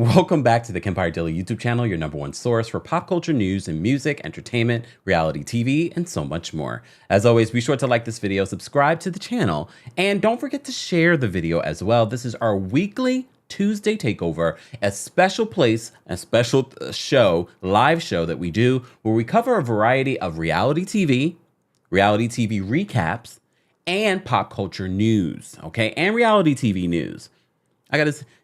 Welcome back to the Kempire Daily YouTube channel, your number one source for pop culture news and music, entertainment, reality TV, and so much more. As always, be sure to like this video, subscribe to the channel, and don't forget to share the video as well. This is our weekly Tuesday Takeover, a special place, a special show, live show that we do where we cover a variety of reality TV recaps, and pop culture news, okay? And reality TV news.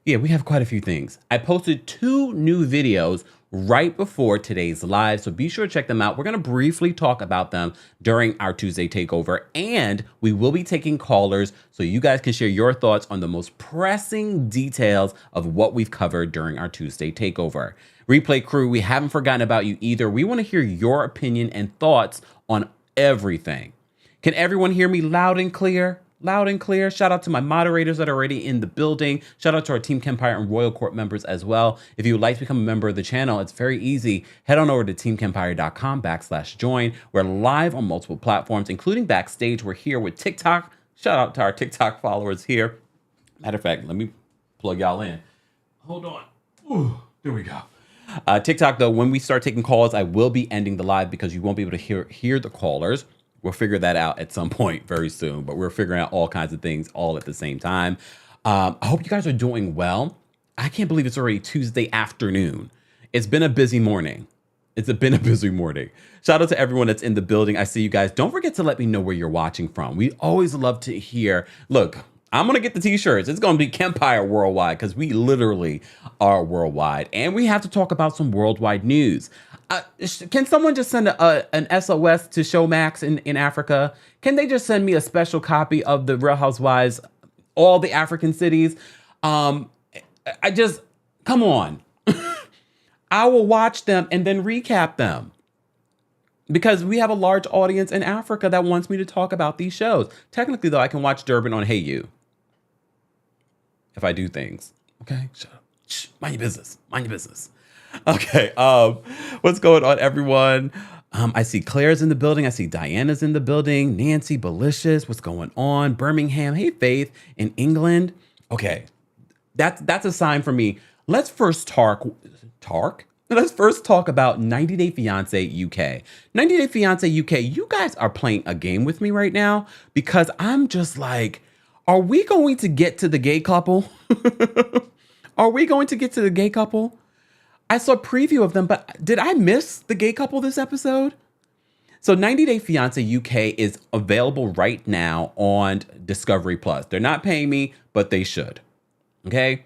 We have quite a few things. I posted 2 new videos right before today's live, so be sure to check them out. We're gonna briefly talk about them during our Tuesday Takeover, and we will be taking callers so you guys can share your thoughts on the most pressing details of what we've covered during our Tuesday Takeover. Replay crew, we haven't forgotten about you either. We wanna hear your opinion and thoughts on everything. Can everyone hear me loud and clear? Loud and clear. Shout out to my moderators that are already in the building. Shout out to our Team Kempire and Royal Court members as well. If you would like to become a member of the channel, it's very easy. Head on over to teamkempire.com/join. We're live on multiple platforms, including backstage. We're here with TikTok. Shout out to our TikTok followers here. Matter of fact, let me plug y'all in. Hold on. Ooh, there we go. TikTok, though, when we start taking calls, I will be ending the live because you won't be able to hear the callers. We'll figure that out at some point very soon, but we're figuring out all kinds of things all at the same time. I hope you guys are doing well. I can't believe it's already Tuesday afternoon. It's been a busy morning. Shout out to everyone that's in the building. I see you guys. Don't forget to let me know where you're watching from. We always love to hear. Look, I'm going to get the t-shirts. It's going to be Kempire Worldwide because we literally are worldwide. And we have to talk about some worldwide news. Can someone just send an SOS to Showmax in Africa? Can they just send me a special copy of the Real Housewives, all the African cities? Come on. I will watch them and then recap them. Because we have a large audience in Africa that wants me to talk about these shows. Technically, though, I can watch Durban on Hey You. If I do things. Okay? Shut up. Shh, mind your business. Mind your business. Okay, what's going on, everyone? I see Claire's in the building. I see Diana's in the building. Nancy, Belicious, what's going on? Birmingham, hey, Faith, in England. Okay, that's a sign for me. Let's first talk about 90 Day Fiancé UK. 90 Day Fiancé UK, you guys are playing a game with me right now because I'm just like, are we going to get to the gay couple? Are we going to get to the gay couple? I saw a preview of them, but did I miss the gay couple this episode? So 90 Day Fiancé UK is available right now on Discovery Plus. They're not paying me, but they should. Okay?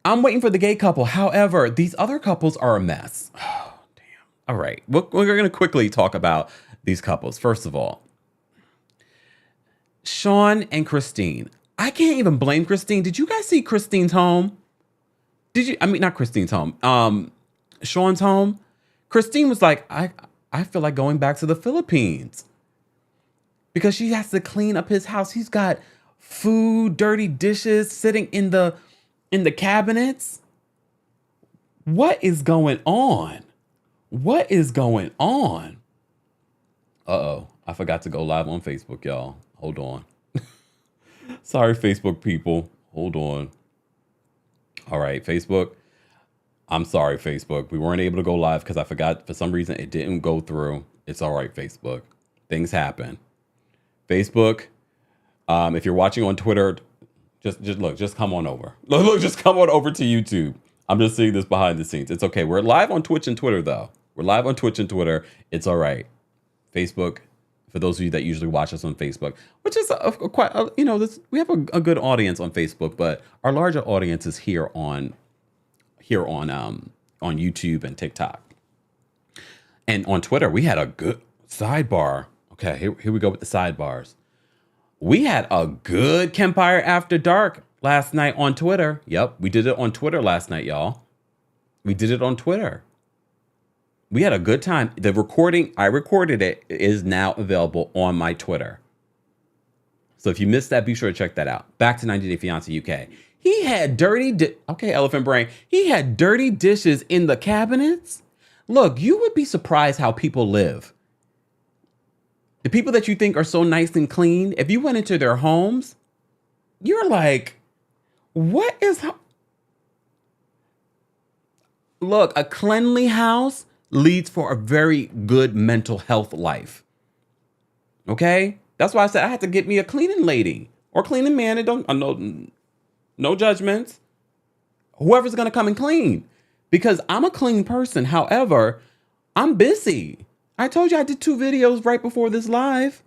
I'm waiting for the gay couple. However, these other couples are a mess. Oh, damn. All right. We're going to quickly talk about these couples. First of all, Sean and Christine. I can't even blame Christine. Did you guys see Christine's home? Not Christine's home. Sean's home. Christine was like, I feel like going back to the Philippines because she has to clean up his house. He's got food, dirty dishes sitting in the cabinets. What is going on? What is going on? Uh-oh. I forgot to go live on Facebook, y'all. Hold on. Sorry, Facebook people. Hold on. All right, Facebook. I'm sorry, Facebook. We weren't able to go live because I forgot for some reason it didn't go through. It's all right, Facebook. Things happen. Facebook, if you're watching on Twitter, just come on over. Look, just come on over to YouTube. I'm just seeing this behind the scenes. It's okay. We're live on Twitch and Twitter, though. We're live on Twitch and Twitter. It's all right. Facebook, for those of you that usually watch us on Facebook, which is we have a good audience on Facebook, but our larger audience is here on YouTube and TikTok. And on Twitter, we had a good sidebar. Okay, here we go with the sidebars. We had a good Kempire After Dark last night on Twitter. Yep, we did it on Twitter last night, y'all. We did it on Twitter. We had a good time. The recording, I recorded it, is now available on my Twitter. So if you missed that, be sure to check that out. Back to 90 Day Fiancé UK. He had elephant brain. He had dirty dishes in the cabinets. Look, you would be surprised how people live. The people that you think are so nice and clean, if you went into their homes, you're like, What is... Look, a cleanly house leads for a very good mental health life. Okay? That's why I said I had to get me a cleaning lady or cleaning man. No judgments. Whoever's going to come and clean. Because I'm a clean person. However, I'm busy. I told you I did 2 videos right before this live.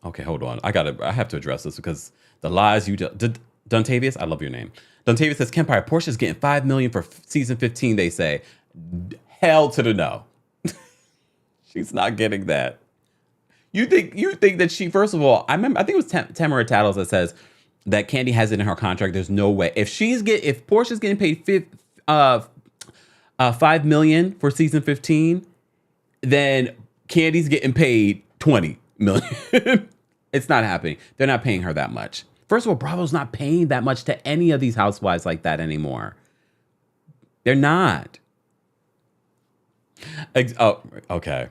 Okay, hold on. I have to address this because the lies you did. Duntavius, I love your name. Duntavius says, Kempire, Portia's getting $5 million for season 15, they say. Hell to the no. She's not getting that. You think that she, first of all, I think it was Tamara Tattles that says that Candy has it in her contract. There's no way. If Portia's getting paid $5 million for season 15, then Candy's getting paid $20 million. It's not happening. They're not paying her that much. First of all, Bravo's not paying that much to any of these housewives like that anymore. They're not. Oh, okay.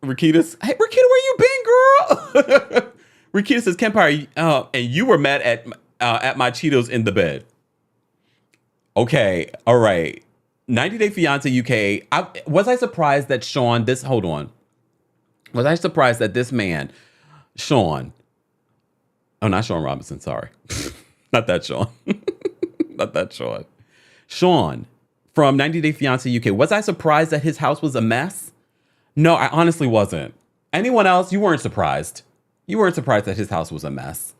Rikitas, hey, Rikita, where you been, girl? Rikita says, Kempire, and you were mad at my Cheetos in the bed. Okay, all right. 90 Day Fiancé UK. Was I surprised that Sean, hold on. Was I surprised that this man, Sean, oh, not Sean Robinson, sorry. Not that Sean. Not that Sean. Sean from 90 Day Fiancé UK. Was I surprised that his house was a mess? No, I honestly wasn't. Anyone else, you weren't surprised. You weren't surprised that his house was a mess.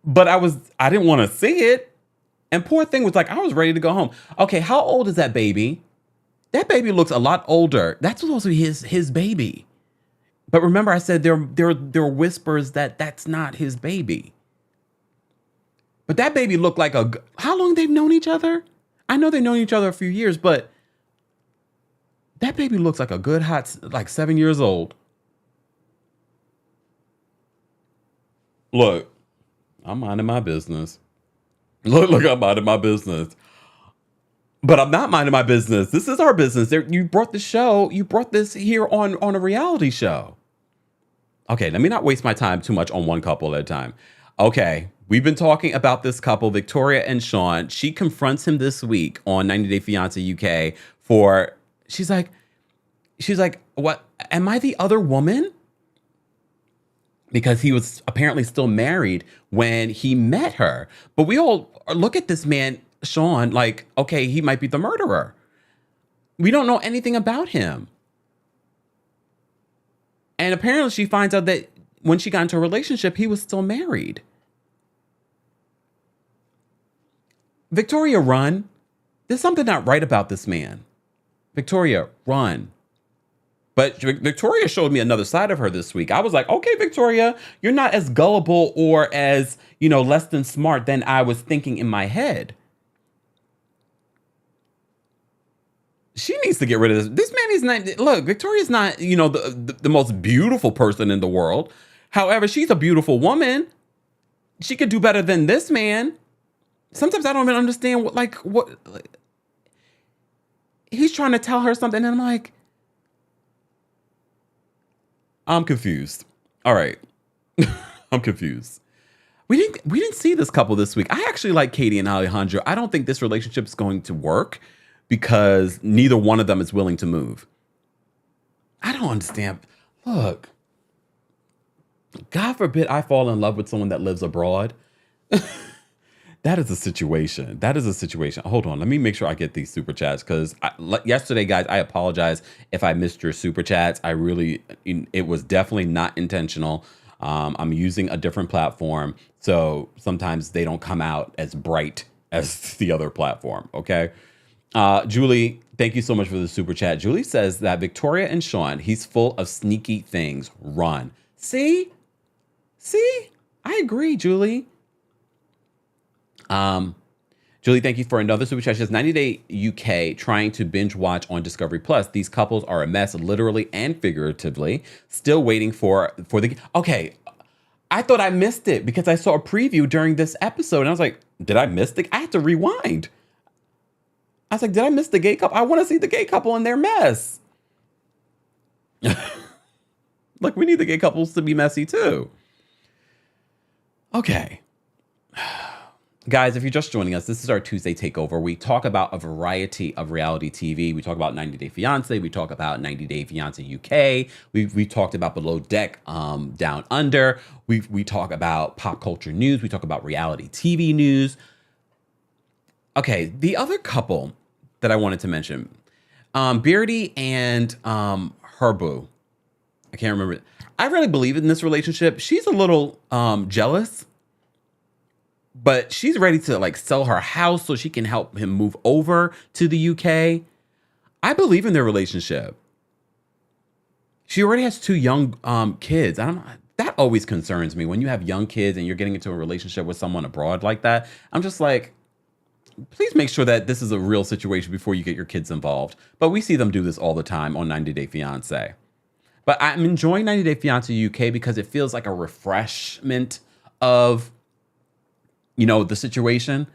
But I didn't want to see it. And poor thing was like, I was ready to go home. Okay, how old is that baby? That baby looks a lot older. That's supposed to be his baby. But remember, I said there were whispers that that's not his baby. But that baby looked like how long they've known each other? I know they've known each other a few years, but that baby looks like a good hot, like 7 years old. Look, I'm minding my business. Look, I'm minding my business. But I'm not minding my business. This is our business. You brought the show. You brought this here on a reality show. Okay, let me not waste my time too much on one couple at a time. Okay, we've been talking about this couple, Victoria and Sean. She confronts him this week on 90 Day Fiancé UK she's like, what? Am I the other woman? Because he was apparently still married when he met her. But we all look at this man, Sean, like, okay, he might be the murderer. We don't know anything about him. And apparently she finds out that when she got into a relationship, he was still married. Victoria, run. There's something not right about this man. Victoria, run. But Victoria showed me another side of her this week. I was like, okay, Victoria, you're not as gullible or as, less than smart than I was thinking in my head. She needs to get rid of this. This man is not, look, Victoria's not, the most beautiful person in the world. However, she's a beautiful woman. She could do better than this man. Sometimes I don't even understand what he's trying to tell her something. And I'm like, I'm confused. All right. I'm confused. We didn't see this couple this week. I actually like Katie and Alejandro. I don't think this relationship is going to work because neither one of them is willing to move. I don't understand. Look, God forbid I fall in love with someone that lives abroad. That is a situation. Hold on. Let me make sure I get these super chats because yesterday, guys, I apologize if I missed your super chats. It was definitely not intentional. I'm using a different platform, so sometimes they don't come out as bright as the other platform, okay? Julie, thank you so much for the super chat. Julie says that Victoria and Sean, he's full of sneaky things. Run. See? I agree, Julie. Julie, thank you for another super chat. She says 90 Day UK trying to binge watch on Discovery Plus. These couples are a mess, literally and figuratively. Still waiting for the... Okay, I thought I missed it because I saw a preview during this episode. And I was like, did I miss I had to rewind. I was like, did I miss the gay couple? I want to see the gay couple in their mess. Like, we need the gay couples to be messy too. Okay. Guys, if you're just joining us, this is our Tuesday Takeover. We talk about a variety of reality TV. We talk about 90 Day Fiancé. We talk about 90 Day Fiancé UK. We talked about Below Deck, Down Under. We talk about pop culture news. We talk about reality TV news. Okay, the other couple that I wanted to mention, Beardy and her boo. I can't remember. I really believe in this relationship. She's a little jealous, but she's ready to like sell her house so she can help him move over to the UK. I believe in their relationship. She already has two young kids. I don't know. That always concerns me when you have young kids and you're getting into a relationship with someone abroad like that. I'm just like, please make sure that this is a real situation before you get your kids involved. But we see them do this all the time on 90 Day Fiancé. But I'm enjoying 90 Day Fiancé UK because it feels like a refreshment of, you know, the situation.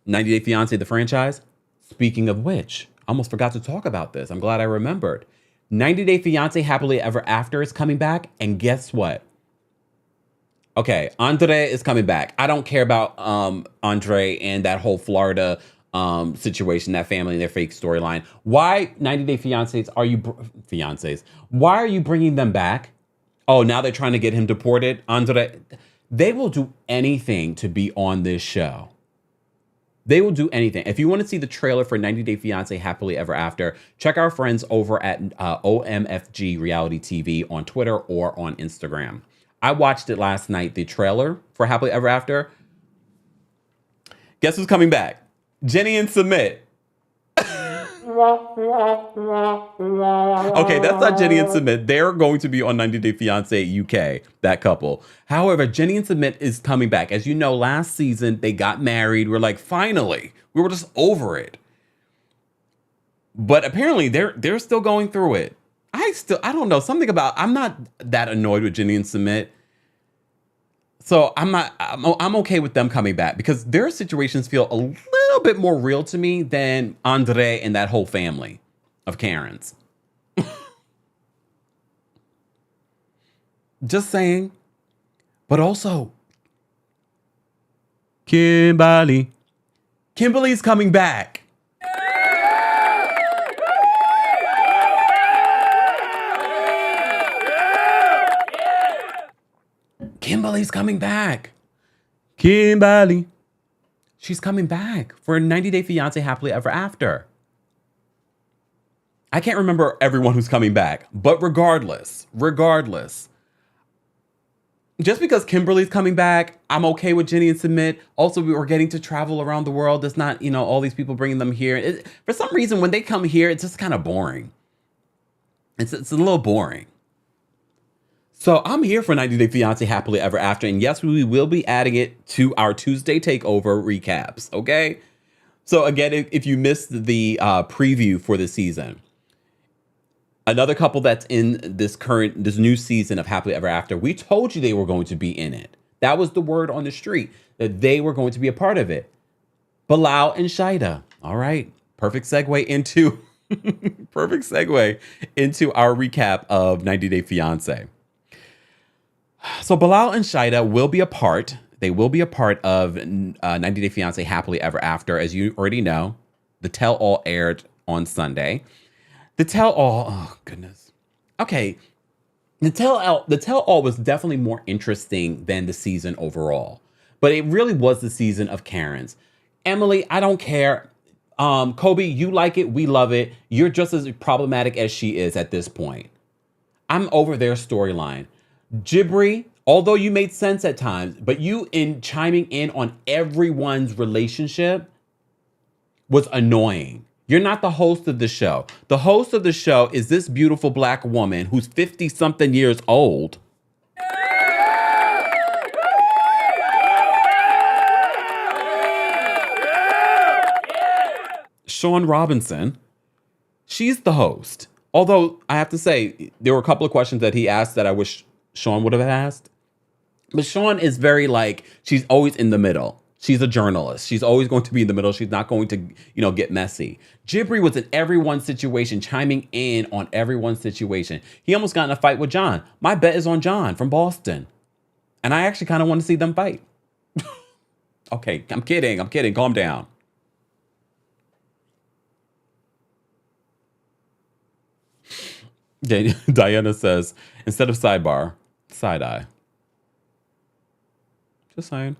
90 Day Fiancé, the franchise. Speaking of which, I almost forgot to talk about this. I'm glad I remembered. 90 Day Fiancé Happily Ever After is coming back. And guess what? Okay, Andre is coming back. I don't care about Andre and that whole Florida situation, that family and their fake storyline. Why 90 Day Fiancés are you fiancés? Why are you bringing them back? Oh, now they're trying to get him deported. Andre, they will do anything to be on this show. They will do anything. If you want to see the trailer for 90 Day Fiancé Happily Ever After, check our friends over at OMFG Reality TV on Twitter or on Instagram. I watched it last night, the trailer for Happily Ever After. Guess who's coming back? Jenny and Submit. Okay, that's not Jenny and Submit. They're going to be on 90 Day Fiancé UK, that couple. However, Jenny and Submit is coming back. As you know, last season, they got married. We're like, finally. We were just over it. But apparently, they're still going through it. I don't know. Something about, I'm not that annoyed with Jenny and Submit. So I'm okay with them coming back because their situations feel a little bit more real to me than Andre and that whole family of Karens. Just saying. But also, Kimberly's coming back. Kimberly's coming back. Kimberly. She's coming back for 90 Day Fiancé Happily Ever After. I can't remember everyone who's coming back, but regardless, just because Kimberly's coming back, I'm okay with Jenny and Submit. Also, we were getting to travel around the world. It's not, you know, all these people bringing them here. For some reason, when they come here, it's just kind of boring. It's a little boring. So I'm here for 90 Day Fiancé Happily Ever After. And yes, we will be adding it to our Tuesday Takeover recaps, okay? So again, if you missed the preview for the season, another couple that's in this new season of Happily Ever After, we told you they were going to be in it. That was the word on the street, that they were going to be a part of it. Bilal and Shida. All right, perfect segue into our recap of 90 Day Fiancé. So Bilal and Shida will be a part. They will be a part of 90 Day Fiancé Happily Ever After. As you already know, the tell-all aired on Sunday. The tell-all, oh goodness. Okay, the tell-all was definitely more interesting than the season overall. But it really was the season of Karens. Emily, I don't care. Kobe, you like it, we love it. You're just as problematic as she is at this point. I'm over their storyline. Jibri, although you made sense at times, but you in chiming in on everyone's relationship was annoying. You're not the host of the show. The host of the show is this beautiful black woman who's 50-something years old. Sean Robinson. She's the host. Although I have to say, there were a couple of questions that he asked that I wish Sean would have asked. But Sean is very like, she's always in the middle. She's a journalist. She's always going to be in the middle. She's not going to, get messy. Jibri was in everyone's situation, chiming in on everyone's situation. He almost got in a fight with John. My bet is on John from Boston. And I actually kind of want to see them fight. Okay, I'm kidding. I'm kidding. Calm down. Diana says, instead of sidebar, side eye. Just saying.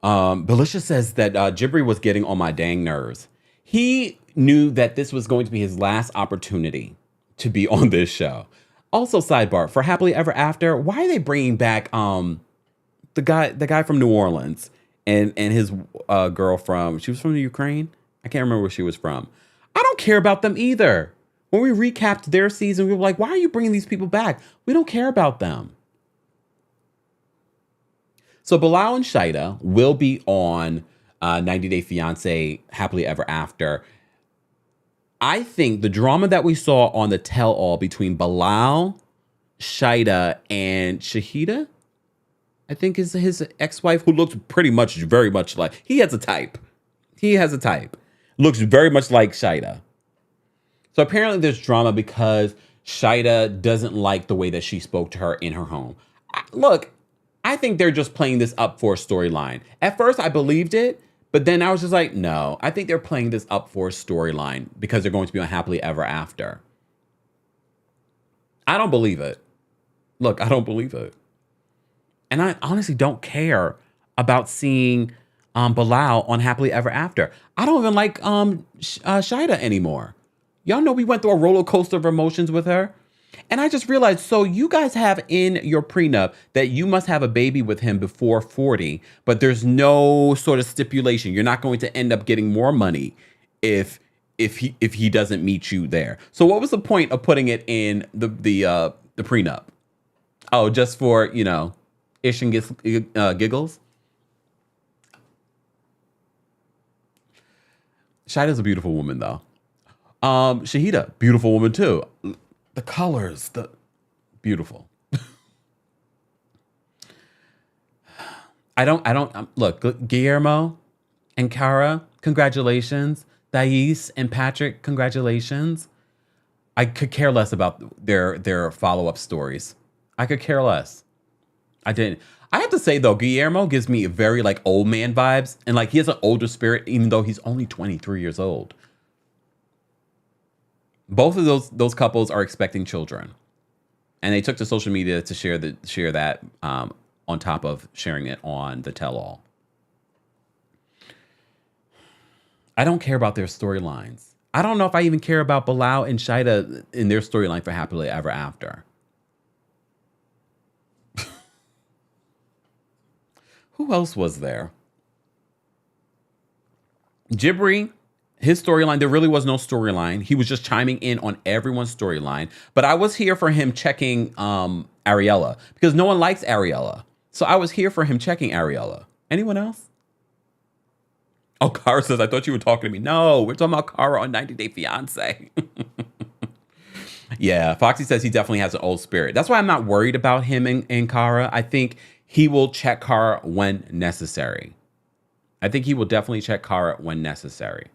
Belisha says that Jibri was getting on my dang nerves. He knew that this was going to be his last opportunity to be on this show. Also, sidebar, for Happily Ever After, why are they bringing back the guy from New Orleans and his girl she was from the Ukraine? I can't remember where she was from. I don't care about them either. When we recapped their season, we were like, why are you bringing these people back? We don't care about them. So Bilal and Shaida will be on 90 Day Fiancé Happily Ever After. I think the drama that we saw on the tell-all between Bilal, Shaida, and Shahida, I think is his ex-wife, who looks very much like, he has a type. Looks very much like Shaida. So apparently there's drama because Shaida doesn't like the way that she spoke to her in her home. Look, I think they're just playing this up for a storyline. At first, I believed it, but then I was just like, no, I think they're playing this up for a storyline because they're going to be on Happily Ever After. I don't believe it. Look, I don't believe it. And I honestly don't care about seeing Bilal on Happily Ever After. I don't even like Shaida anymore. Y'all know we went through a roller coaster of emotions with her. And I just realized, so you guys have in your prenup that you must have a baby with him before 40, but there's no sort of stipulation. You're not going to end up getting more money if he doesn't meet you there. So what was the point of putting it in the prenup? Oh, just for, ish and giggles? Shaida's a beautiful woman, though. Shahida, beautiful woman, too. The colors, beautiful. Look, Guillermo and Cara, congratulations. Thais and Patrick, congratulations. I could care less about their follow-up stories. I could care less. I didn't. I have to say, though, Guillermo gives me very, old man vibes. And, he has an older spirit, even though he's only 23 years old. Both of those couples are expecting children, and they took to social media to share that on top of sharing it on the tell-all. I don't care about their storylines. I don't know if I even care about Bilal and Shaida in their storyline for Happily Ever After. Who else was there? Jibri. His storyline, there really was no storyline. He was just chiming in on everyone's storyline. But I was here for him checking Ariella because no one likes Ariella. So I was here for him checking Ariella. Anyone else? Oh, Cara says, I thought you were talking to me. No, we're talking about Cara on 90 Day Fiancé. Yeah, Foxy says he definitely has an old spirit. That's why I'm not worried about him and Cara. I think he will check Cara when necessary. I think he will definitely check Cara when necessary.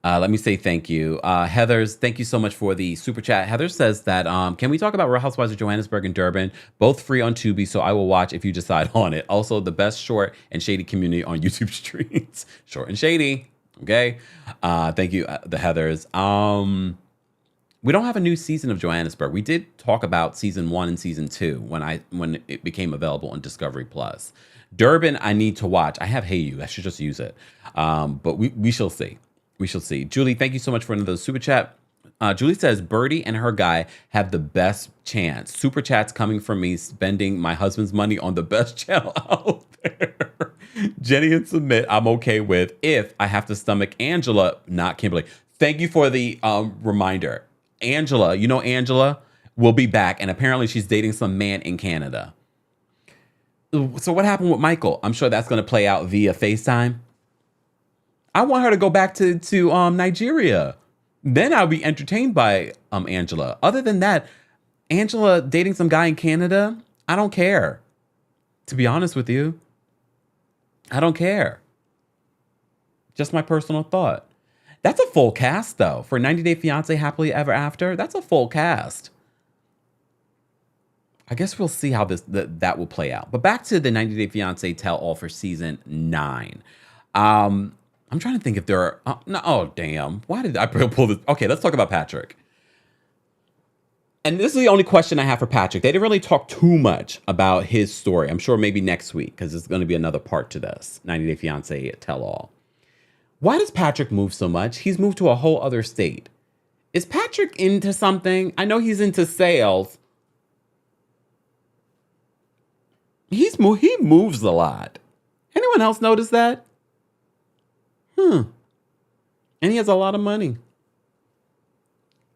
Let me say thank you. Heather's, thank you so much for the super chat. Heather says that, can we talk about Real Housewives of Johannesburg and Durban? Both free on Tubi, so I will watch if you decide on it. Also, the best short and shady community on YouTube streams. Short and shady. Okay. Thank you, the Heathers. We don't have a new season of Johannesburg. We did talk about season 1 and season 2 when it became available on Discovery Plus. Durban, I need to watch. I have Hey You. I should just use it. But we shall see. We shall see. Julie, thank you so much for another super chat. Julie says, Birdie and her guy have the best chance. Super chats coming from me spending my husband's money on the best channel out there. Jenny and Submit, I'm okay with if I have to stomach Angela, not Kimberly. Thank you for the reminder. Angela, Angela will be back. And apparently she's dating some man in Canada. So what happened with Michael? I'm sure that's going to play out via FaceTime. I want her to go back to Nigeria. Then I'll be entertained by Angela. Other than that, Angela dating some guy in Canada, I don't care. To be honest with you, I don't care. Just my personal thought. That's a full cast, though. For 90 Day Fiancé Happily Ever After, that's a full cast. I guess we'll see how that will play out. But back to the 90 Day Fiancé tell all for season 9. I'm trying to think if there are. No, oh, damn. Why did I pull this? Okay, let's talk about Patrick. And this is the only question I have for Patrick. They didn't really talk too much about his story. I'm sure maybe next week, because there's going to be another part to this 90 Day Fiancé tell all. Why does Patrick move so much? He's moved to a whole other state. Is Patrick into something? I know he's into sales. He moves a lot. Anyone else notice that? And he has a lot of money.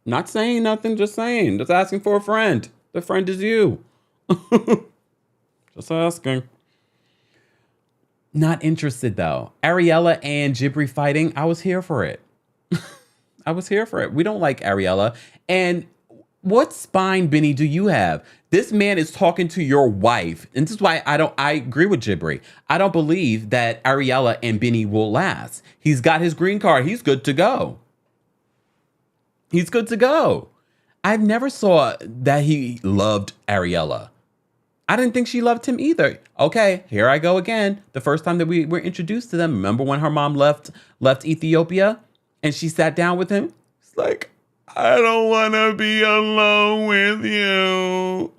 Not saying nothing, just saying. Just asking for a friend. The friend is you. Just asking. Not interested, though. Ariella and Jibri fighting, I was here for it. I was here for it. We don't like Ariella. And what spine, Benny, do you have? This man is talking to your wife. And this is why I agree with Jibri. I don't believe that Ariella and Benny will last. He's got his green card. He's good to go. He's good to go. I never saw that he loved Ariella. I didn't think she loved him either. Okay, here I go again. The first time that we were introduced to them, remember when her mom left Ethiopia and she sat down with him? It's like, I don't want to be alone with you.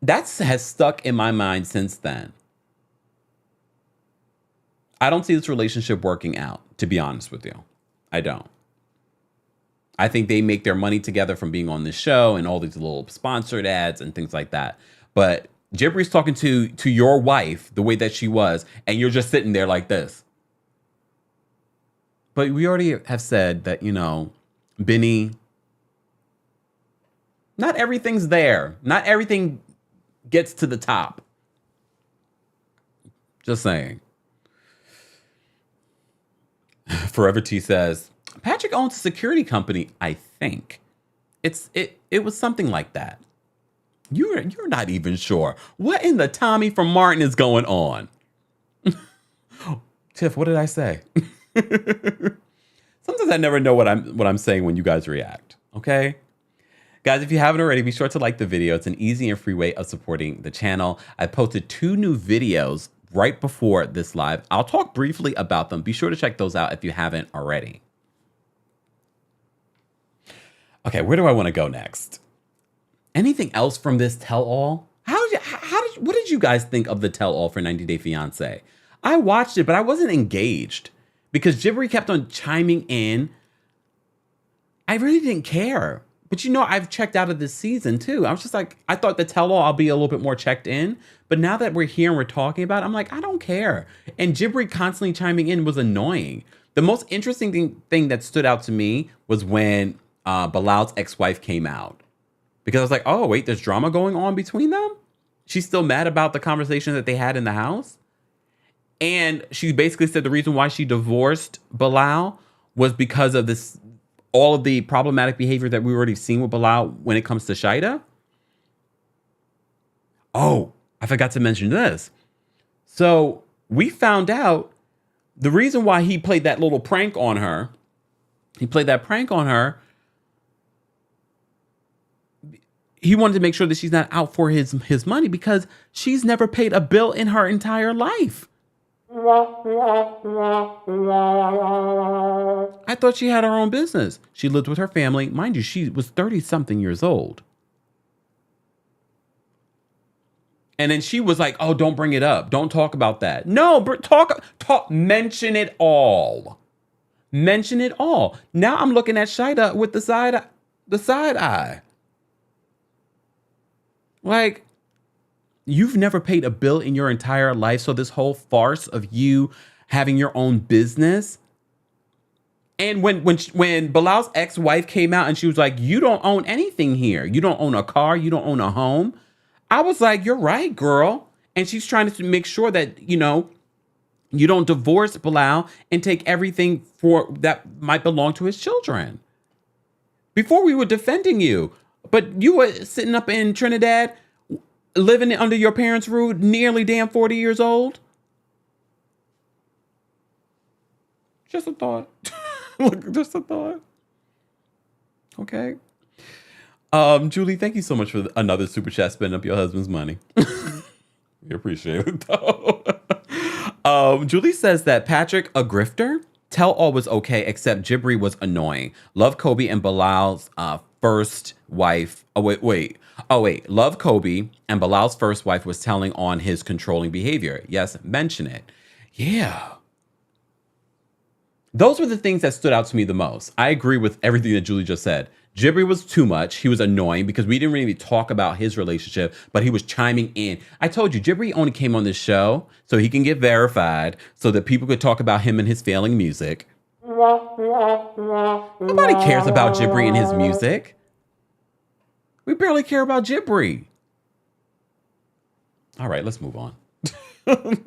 That has stuck in my mind since then. I don't see this relationship working out, to be honest with you. I don't. I think they make their money together from being on this show and all these little sponsored ads and things like that. But Jibri's talking to your wife the way that she was, and you're just sitting there like this. But we already have said that, Benny, not everything's there. Not everything gets to the top. Just saying. Forever T says, Patrick owns a security company, I think. It was something like that. You're not even sure. What in the Tommy from Martin is going on? Tiff, what did I say? Sometimes I never know what I'm saying when you guys react. Okay? Guys, if you haven't already, be sure to like the video. It's an easy and free way of supporting the channel. I posted 2 new videos right before this live. I'll talk briefly about them. Be sure to check those out if you haven't already. Okay, where do I want to go next? Anything else from this tell-all? What did you guys think of the tell-all for 90 Day Fiancé? I watched it, but I wasn't engaged because Jibri kept on chiming in. I really didn't care. But I've checked out of this season too. I was just like, I thought the tell-all I'll be a little bit more checked in. But now that we're here and we're talking about it, I'm like, I don't care. And Jibri constantly chiming in was annoying. The most interesting thing that stood out to me was when Bilal's ex-wife came out. Because I was like, oh, wait, there's drama going on between them? She's still mad about the conversation that they had in the house? And she basically said the reason why she divorced Bilal was because of all of the problematic behavior that we've already seen with Bilal when it comes to Shida. Oh, I forgot to mention this. So we found out the reason why he played that little prank on her, he wanted to make sure that she's not out for his money because she's never paid a bill in her entire life. I thought she had her own business. She lived with her family. Mind you, she was 30-something years old. And then she was like, oh, don't bring it up. Don't talk about that. No, talk, mention it all. Mention it all. Now I'm looking at Shida with the side eye. Like, you've never paid a bill in your entire life. So this whole farce of you having your own business. And when Bilal's ex-wife came out and she was like, you don't own anything here. You don't own a car. You don't own a home. I was like, you're right, girl. And she's trying to make sure that, you don't divorce Bilal and take everything that might belong to his children. Before we were defending you, but you were sitting up in Trinidad, living under your parents' roof, nearly damn 40 years old. Just a thought. Look, just a thought. Okay. Julie, thank you so much for another super chat spending up your husband's money. We appreciate it though. Julie says that Patrick, a grifter, tell all was okay except Jibri was annoying. Love Kobe and Bilal's first wife. Love Kobe and Bilal's first wife was telling on his controlling behavior. Yes, mention it. Yeah. Those were the things that stood out to me the most. I agree with everything that Julie just said. Jibri was too much. He was annoying because we didn't really talk about his relationship, but he was chiming in. I told you, Jibri only came on this show so he can get verified so that people could talk about him and his failing music. Nobody cares about Jibri and his music. We barely care about Jibri. All right, let's move on.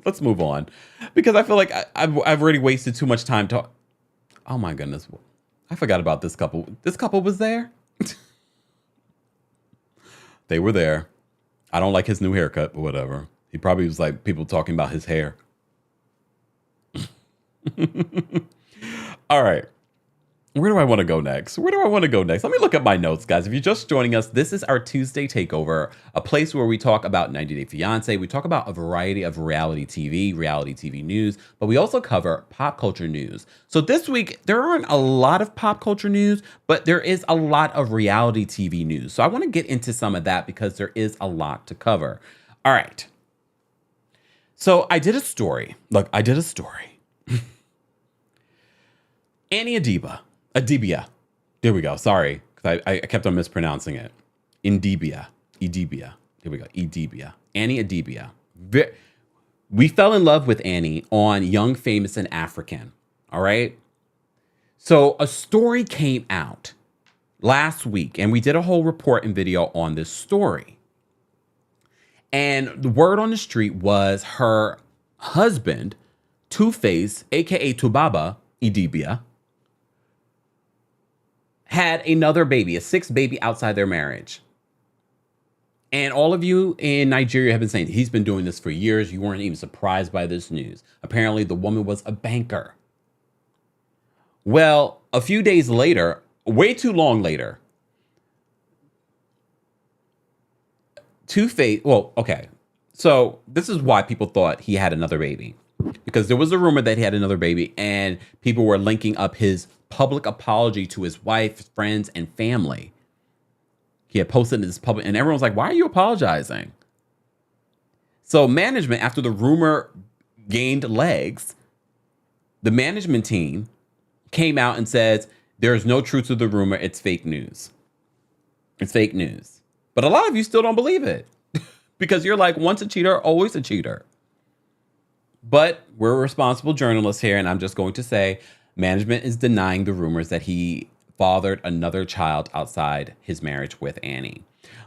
Let's move on. Because I feel like I've already wasted too much time talking. Oh my goodness. I forgot about this couple. This couple was there. They were there. I don't like his new haircut, but whatever. He probably was like people talking about his hair. All right. Where do I want to go next? Let me look at my notes, guys. If you're just joining us, this is our Tuesday Takeover, a place where we talk about 90 Day Fiancé. We talk about a variety of reality TV news, but we also cover pop culture news. So this week, there aren't a lot of pop culture news, but there is a lot of reality TV news. So I want to get into some of that because there is a lot to cover. All right. So I did a story. Annie Adibia. There we go. Sorry, because I kept on mispronouncing it. Idibia. Here we go. Idibia. Annie Adibia. We fell in love with Annie on Young, Famous, and African. All right. So a story came out last week, and we did a whole report and video on this story. And the word on the street was her husband, Two-Face, aka Tubaba Idibia, had another baby, a sixth baby outside their marriage. And all of you in Nigeria have been saying he's been doing this for years. You weren't even surprised by this news. Apparently, the woman was a banker. Well, a few days later, way too long later, Two-Face, so this is why people thought he had another baby. Because there was a rumor that he had another baby and people were linking up his public apology to his wife, friends, and family. He had posted this public, and everyone was like, why are you apologizing? So management, after the rumor gained legs, the management team came out and says, there's no truth to the rumor. It's fake news. It's fake news. But a lot of you still don't believe it because you're like, once a cheater, always a cheater. But we're responsible journalists here, and I'm just going to say management is denying the rumors that he fathered another child outside his marriage with Annie.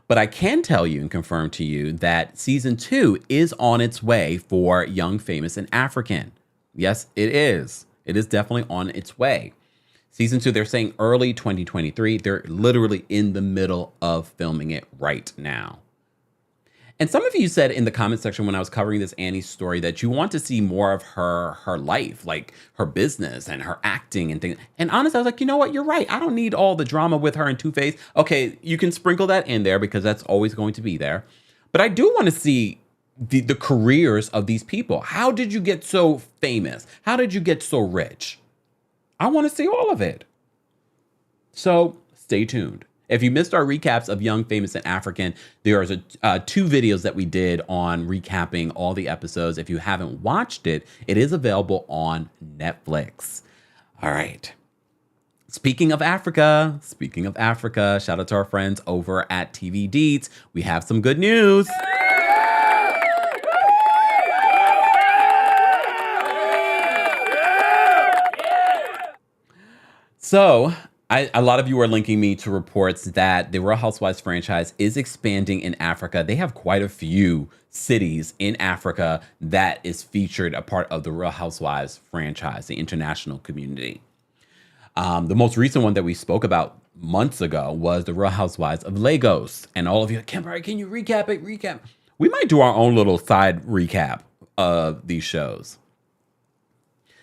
But I can tell you and confirm to you that season 2 is on its way for Young, Famous, and African. Yes, it is. It is definitely on its way. Season 2, they're saying early 2023. They're literally in the middle of filming it right now. And some of you said in the comment section when I was covering this Annie story that you want to see more of her life, like her business and her acting and things. And honestly, I was like, you know what? You're right. I don't need all the drama with her and Two-Face. Okay, you can sprinkle that in there because that's always going to be there. But I do want to see the careers of these people. How did you get so famous? How did you get so rich? I want to see all of it. So stay tuned. If you missed our recaps of Young, Famous, and African, there's 2 videos that we did on recapping all the episodes. If you haven't watched it, it is available on Netflix. All right. Speaking of Africa, shout out to our friends over at TV Deets. We have some good news. So, a lot of you are linking me to reports that the Real Housewives franchise is expanding in Africa. They have quite a few cities in Africa that is featured a part of the Real Housewives franchise, the international community. The most recent one that we spoke about months ago was the Real Housewives of Lagos. And all of you, Kempire, can you recap it? We might do our own little side recap of these shows.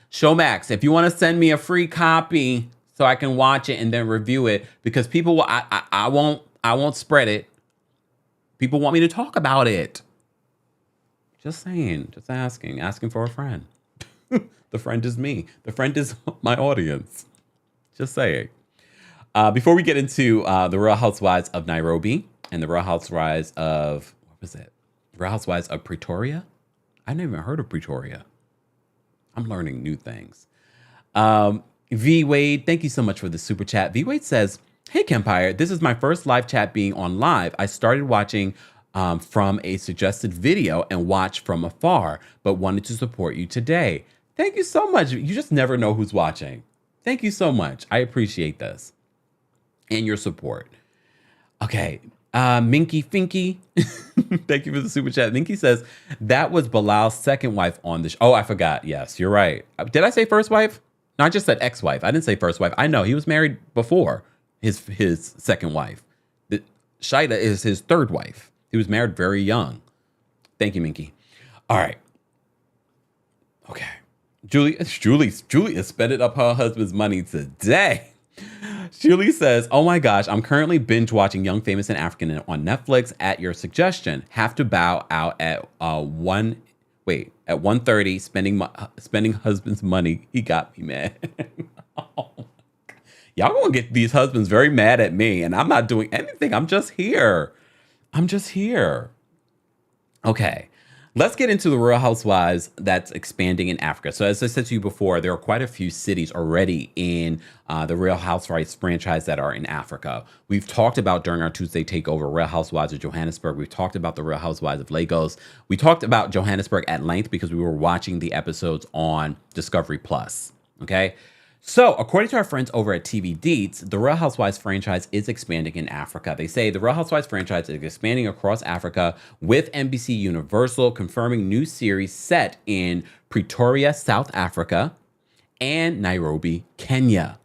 Showmax, if you want to send me a free copy so I can watch it and then review it, because people will, I I won't spread it. People want me to talk about it. Just saying, just asking for a friend. The friend is me. The friend is my audience. Just saying. Before we get into the Real Housewives of Nairobi and the Real Housewives of, what was it? Real Housewives of Pretoria? I never even heard of Pretoria. I'm learning new things. V Wade, thank you so much for the super chat. V Wade says, hey Kempire, this is my first live chat being on live. I started watching from a suggested video and watched from afar, but wanted to support you today. Thank you so much. You just never know who's watching. Thank you so much. I appreciate this and your support. Okay. Minky Finky, thank you for the super chat. Minky says, that was Bilal's second wife on the show. Oh, I forgot. Yes, you're right. Did I say first wife? No, I just said ex-wife. I didn't say first wife. I know he was married before his second wife. Shida is his third wife. He was married very young. Thank you, Minky. All right. Okay. Julie is spending up her husband's money today. Julie says, oh my gosh, I'm currently binge watching Young, Famous, and African on Netflix at your suggestion. Have to bow out at 1:30, spending husband's money. He got me mad. Oh, y'all gonna get these husbands very mad at me, and I'm not doing anything. I'm just here. Okay. Let's get into the Real Housewives that's expanding in Africa. So as I said to you before, there are quite a few cities already in the Real Housewives franchise that are in Africa. We've talked about during our Tuesday takeover, Real Housewives of Johannesburg. We've talked about the Real Housewives of Lagos. We talked about Johannesburg at length because we were watching the episodes on Discovery Plus. Okay. So, according to our friends over at TV Deets, the Real Housewives franchise is expanding in Africa. They say the Real Housewives franchise is expanding across Africa, with NBC Universal confirming new series set in Pretoria, South Africa, and Nairobi, Kenya.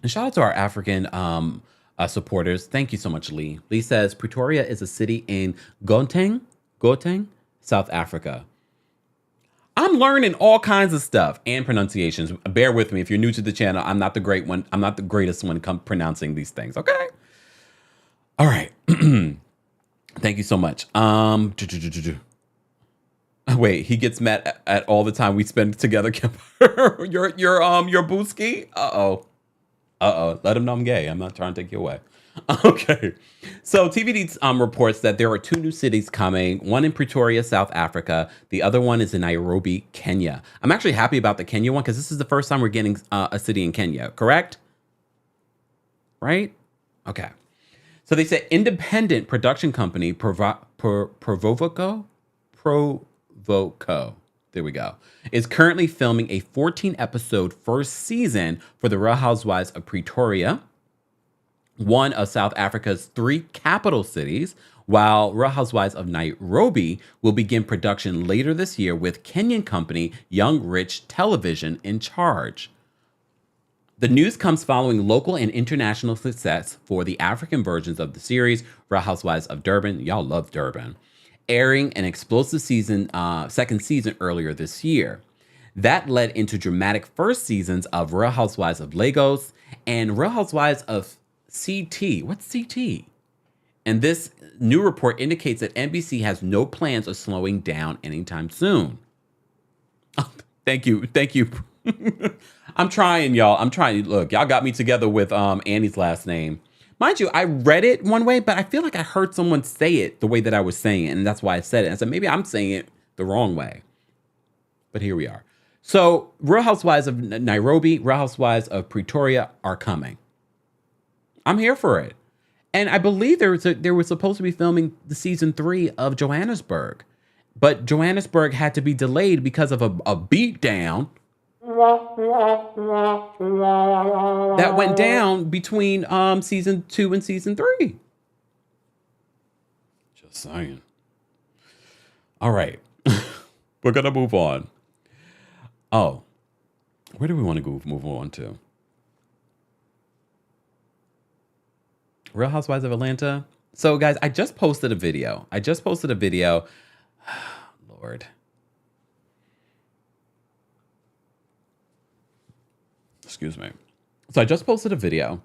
And shout out to our African supporters. Thank you so much, Lee. Lee says, Pretoria is a city in Gauteng, South Africa. I'm learning all kinds of stuff and pronunciations. Bear with me. If you're new to the channel, I'm not the greatest one pronouncing these things. Okay. All right. Thank you so much. Wait, he gets mad at all the time we spend together. your booski? Uh-oh. Let him know I'm gay. I'm not trying to take you away. Okay. So TVD reports that there are two new cities coming, one in Pretoria, South Africa. The other one is in Nairobi, Kenya. I'm actually happy about the Kenya one because this is the first time we're getting a city in Kenya, correct? Right? Okay. So they said independent production company Provoco. There we go. Is currently filming a 14-episode first season for the Real Housewives of Pretoria, one of South Africa's 3 capital cities, while Real Housewives of Nairobi will begin production later this year with Kenyan company Young Rich Television in charge. The news comes following local and international success for the African versions of the series, Real Housewives of Durban. Y'all love Durban. Airing an explosive second season earlier this year. That led into dramatic first seasons of Real Housewives of Lagos and Real Housewives of CT. What's CT? And this new report indicates that NBC has no plans of slowing down anytime soon. Oh, thank you. I'm trying, y'all. Look, y'all got me together with Annie's last name. Mind you, I read it one way, but I feel like I heard someone say it the way that I was saying it, and that's why I said it. I said, maybe I'm saying it the wrong way. But here we are. So, Real Housewives of Nairobi, Real Housewives of Pretoria are coming. I'm here for it. And I believe they were supposed to be filming the season 3 of Johannesburg. But Johannesburg had to be delayed because of a beatdown that went down between season 2 and season 3. Just saying. All right. We're going to move on. Oh, where do we want to move on to? Real Housewives of Atlanta. So guys, I just posted a video. Lord. Excuse me. So I just posted a video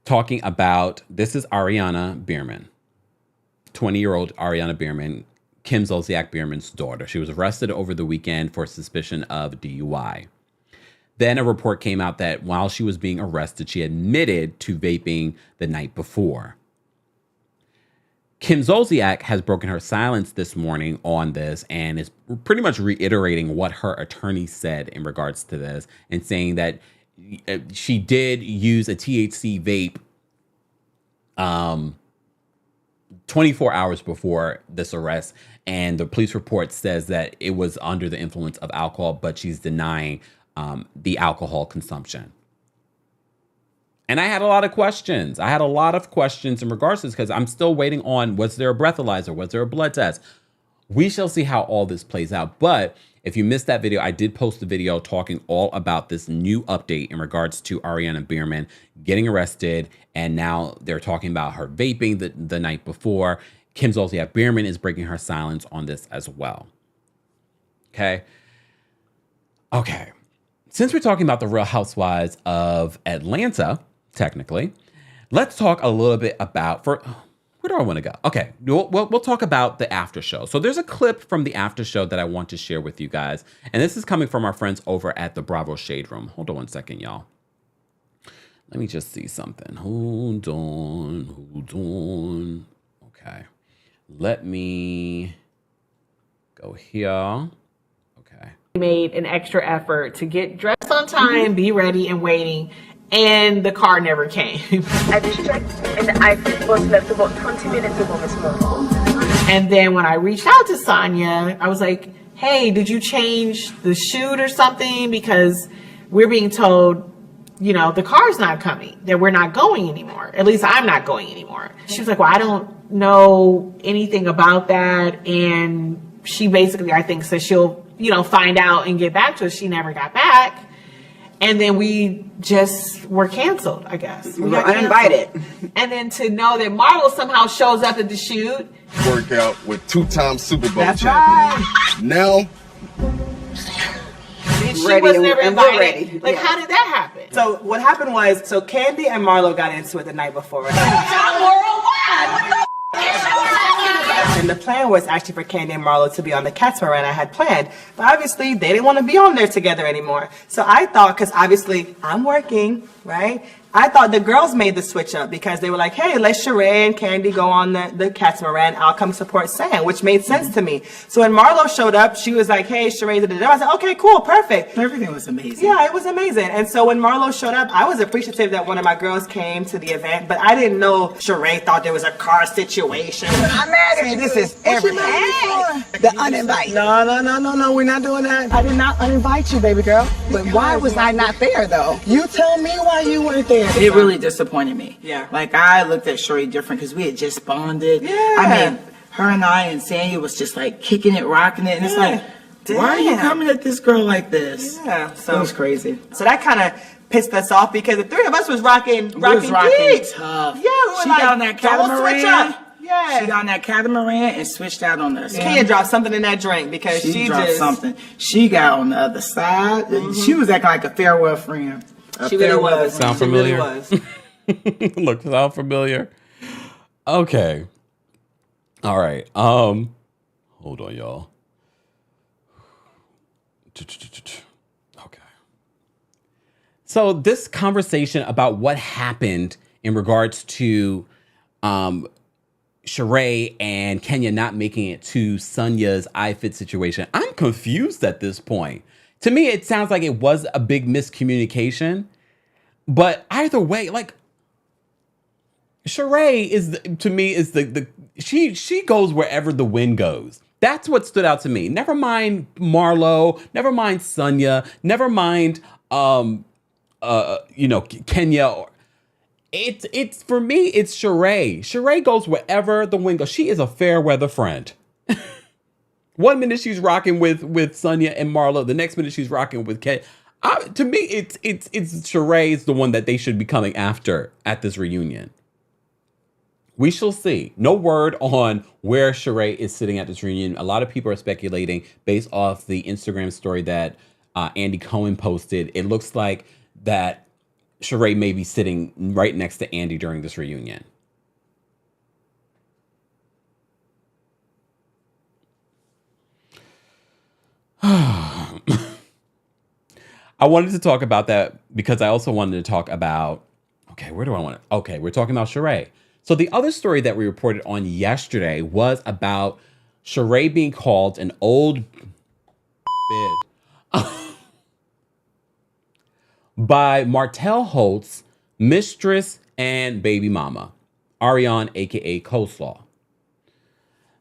talking about, this is Ariana Biermann, 20-year-old Ariana Biermann, Kim Zolciak Biermann's daughter. She was arrested over the weekend for suspicion of DUI. Then a report came out that while she was being arrested, she admitted to vaping the night before. Kim Zolciak has broken her silence this morning on this and is pretty much reiterating what her attorney said in regards to this and saying that she did use a THC vape 24 hours before this arrest. And the police report says that it was under the influence of alcohol, but she's denying the alcohol consumption. And I had a lot of questions. I had a lot of questions in regards to this because I'm still waiting on, was there a breathalyzer? Was there a blood test? We shall see how all this plays out. But if you missed that video, I did post a video talking all about this new update in regards to Ariana Biermann getting arrested. And now they're talking about her vaping the night before. Kim Zolciak Biermann is breaking her silence on this as well. Okay. Since we're talking about the Real Housewives of Atlanta, technically, let's talk a little bit about, where do I want to go? Okay, we'll talk about the after show. So there's a clip from the after show that I want to share with you guys. And this is coming from our friends over at the Bravo Shade Room. Hold on one second, y'all. Let me just see something. Hold on. Okay. Let me go here. Okay. Made an extra effort to get dressed on time, be ready and waiting, and the car never came. I just checked and the iFit was left about 20 minutes ago this morning. And then when I reached out to Sonia, I was like, hey, did you change the shoot or something? Because we're being told, you know, the car's not coming, that we're not going anymore. At least I'm not going anymore. She was like, well, I don't know anything about that. And she basically, I think, said she'll, you know, find out and get back to us. She never got back. And then we just were canceled, I guess. We got uninvited. And then to know that Marlo somehow shows up at the shoot. Workout with two-time Super Bowl That's champion. right. Now, She Ready was and never we're invited. ready. Like, Yeah. how did that happen? So what happened was, Candy and Marlo got into it the night before. And the plan was actually for Candy and Marlo to be on the catamaran I had planned. But obviously, they didn't want to be on there together anymore. So I thought, because obviously I'm working, right? I thought the girls made the switch up because they were like, hey, let Sheree and Candy go on the catamaran. I'll come support Sam, which made sense to me. So when Marlo showed up, she was like, hey, Sheree, da-da-da. I said, okay, cool, perfect. Everything was amazing. Yeah, it was amazing. And so when Marlo showed up, I was appreciative that one of my girls came to the event, but I didn't know Sheree thought there was a car situation. I'm mad at you. This is everything. The uninvite. No, we're not doing that. I did not uninvite you, baby girl. But why was I not there, though? You tell me why you weren't there. It really disappointed me. Yeah. Like, I looked at Sheree different because we had just bonded. Yeah. I mean, her and I and Sandy was just like kicking it, rocking it. And it's like, why are you coming at this girl like this? Yeah. So it was crazy. So that kind of pissed us off because the three of us was rocking We was rocking gigs. tough. Yeah, we were she like, got on that don't switch catamaran. up. Yeah. She got on that catamaran and switched out on us. Kia dropped something in that drink because She she dropped just something. She got on the other side. She was acting like a farewell friend. She really was. Sound She really familiar? was. Look, sound familiar? Okay. All right. Hold on, y'all. Okay. So this conversation about what happened in regards to Sheree and Kenya not making it to Sonya's iFit situation, I'm confused at this point. To me, it sounds like it was a big miscommunication. But either way, like, Sheree is, to me, is she goes wherever the wind goes. That's what stood out to me. Never mind Marlo, never mind Sonya, never mind Kenya. It's for me, it's Sheree. Sheree goes wherever the wind goes. She is a fair weather friend. One minute she's rocking with Sonya and Marlo, the next minute she's rocking with Kenya. To me, it's Sheree's the one that they should be coming after at this reunion. We shall see. No word on where Sheree is sitting at this reunion. A lot of people are speculating based off the Instagram story that Andy Cohen posted. It looks like that Sheree may be sitting right next to Andy during this reunion. I wanted to talk about that because I also wanted to talk about, okay, where do I want to? Okay, we're talking about Sheree. So the other story that we reported on yesterday was about Sheree being called an old bitch by Martell Holt's mistress and baby mama, Ariana, aka Coleslaw.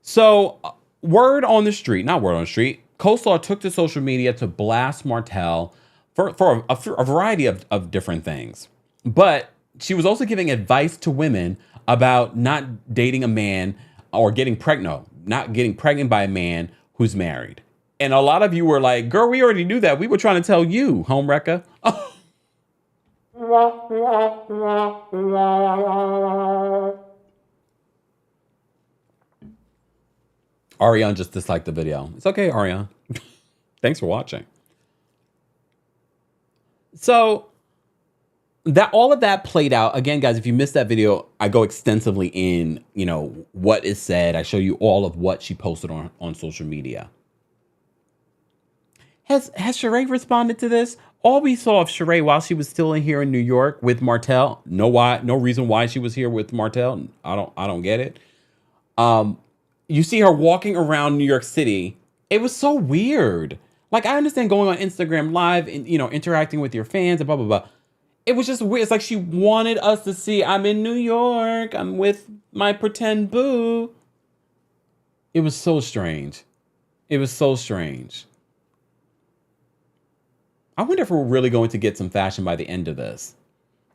So word on the street, not word on the street, Coleslaw took to social media to blast Martell for a variety of different things. But she was also giving advice to women about not dating a man or not getting pregnant by a man who's married. And a lot of you were like, girl, we already knew that. We were trying to tell you, homewrecker. Ariana just disliked the video. It's okay, Ariana. Thanks for watching. So that all of that played out. Again, guys, if you missed that video, I go extensively in, what is said. I show you all of what she posted on social media. Has Sheree responded to this? All we saw of Sheree while she was still in here in New York with Martell, no reason why she was here with Martell. I don't get it. You see her walking around New York City. It was so weird. Like, I understand going on Instagram Live and, interacting with your fans and blah, blah, blah. It was just weird. It's like she wanted us to see, I'm in New York. I'm with my pretend boo. It was so strange. It was so strange. I wonder if we're really going to get some fashion by the end of this.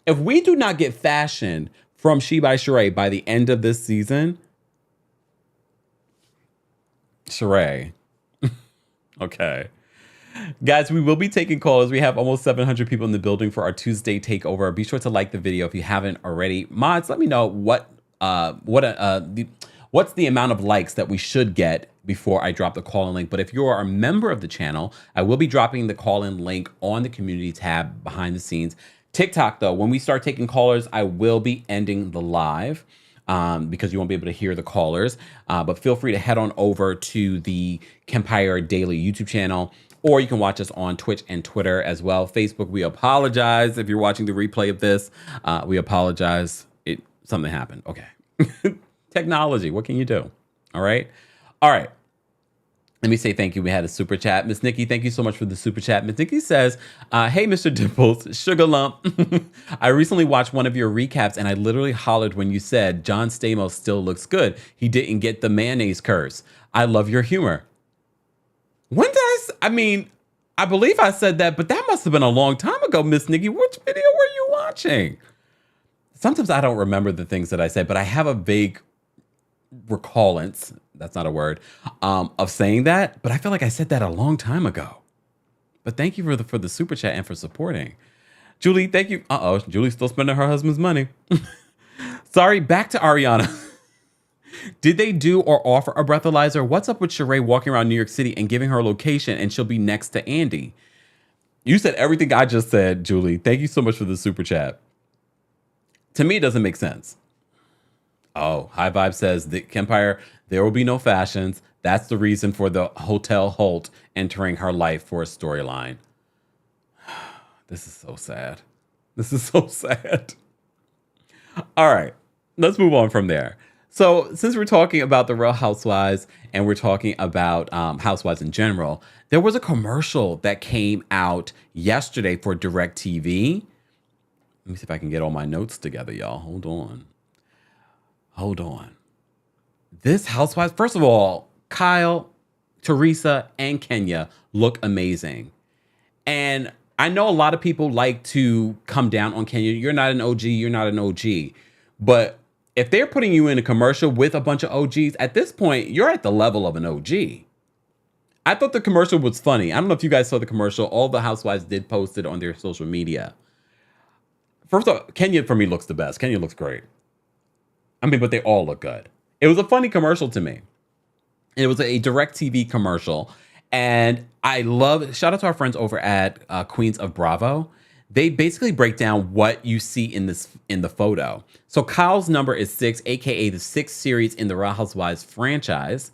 If we do not get fashion from She by Sheree by the end of this season, Sheree. Okay. Guys, we will be taking calls. We have almost 700 people in the building for our Tuesday takeover. Be sure to like the video if you haven't already. Mods, let me know what's the amount of likes that we should get before I drop the call-in link. But if you are a member of the channel, I will be dropping the call-in link on the community tab behind the scenes. TikTok, though, when we start taking callers, I will be ending the live. Because you won't be able to hear the callers. But feel free to head on over to the Kempire Daily YouTube channel, or you can watch us on Twitch and Twitter as well. Facebook, we apologize if you're watching the replay of this. We apologize. Something happened. Okay. Technology, what can you do? All right. Let me say thank you. We had a super chat. Miss Nikki, thank you so much for the super chat. Miss Nikki says, hey, Mr. Dimples, sugar lump. I recently watched one of your recaps and I literally hollered when you said John Stamos still looks good. He didn't get the mayonnaise curse. I love your humor. When did I believe I said that, but that must have been a long time ago, Miss Nikki. Which video were you watching? Sometimes I don't remember the things that I said, but I have a vague recallance, that's not a word, of saying that, but I feel like I said that a long time ago. But thank you for the super chat and for supporting. Julie, thank you. Julie's still spending her husband's money. Sorry, back to Ariana. Did they do or offer a breathalyzer? What's up with Sheree walking around New York City and giving her location and she'll be next to Andy? You said everything I just said, Julie. Thank you so much for the super chat. To me, it doesn't make sense. Oh, High Vibe says, the Kempire, there will be no fashions. That's the reason for the Hotel Holt entering her life for a storyline. This is so sad. This is so sad. All right, let's move on from there. So since we're talking about the Real Housewives and we're talking about Housewives in general, there was a commercial that came out yesterday for DirecTV. Let me see if I can get all my notes together, y'all. Hold on. This Housewives, first of all, Kyle, Teresa, and Kenya look amazing. And I know a lot of people like to come down on Kenya. You're not an OG. You're not an OG. But if they're putting you in a commercial with a bunch of OGs, at this point, you're at the level of an OG. I thought the commercial was funny. I don't know if you guys saw the commercial. All the Housewives did post it on their social media. First of all, Kenya for me looks the best. Kenya looks great. But they all look good. It was a funny commercial to me. It was a DirecTV commercial. And I love, shout out to our friends over at Queens of Bravo. they basically break down what you see in the photo. So Kyle's number is 6, aka the 6th series in the Real Housewives franchise.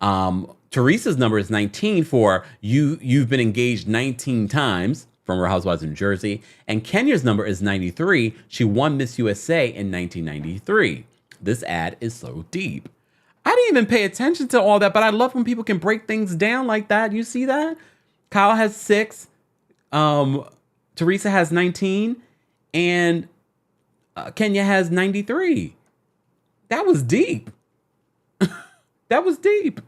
Teresa's number is 19 for you've been engaged 19 times from Real Housewives of New Jersey. And Kenya's number is 93. She won Miss USA in 1993. This ad is so deep. I didn't even pay attention to all that, but I love when people can break things down like that. You see that? Kyle has 6. Teresa has 19. And Kenya has 93. That was deep. That was deep.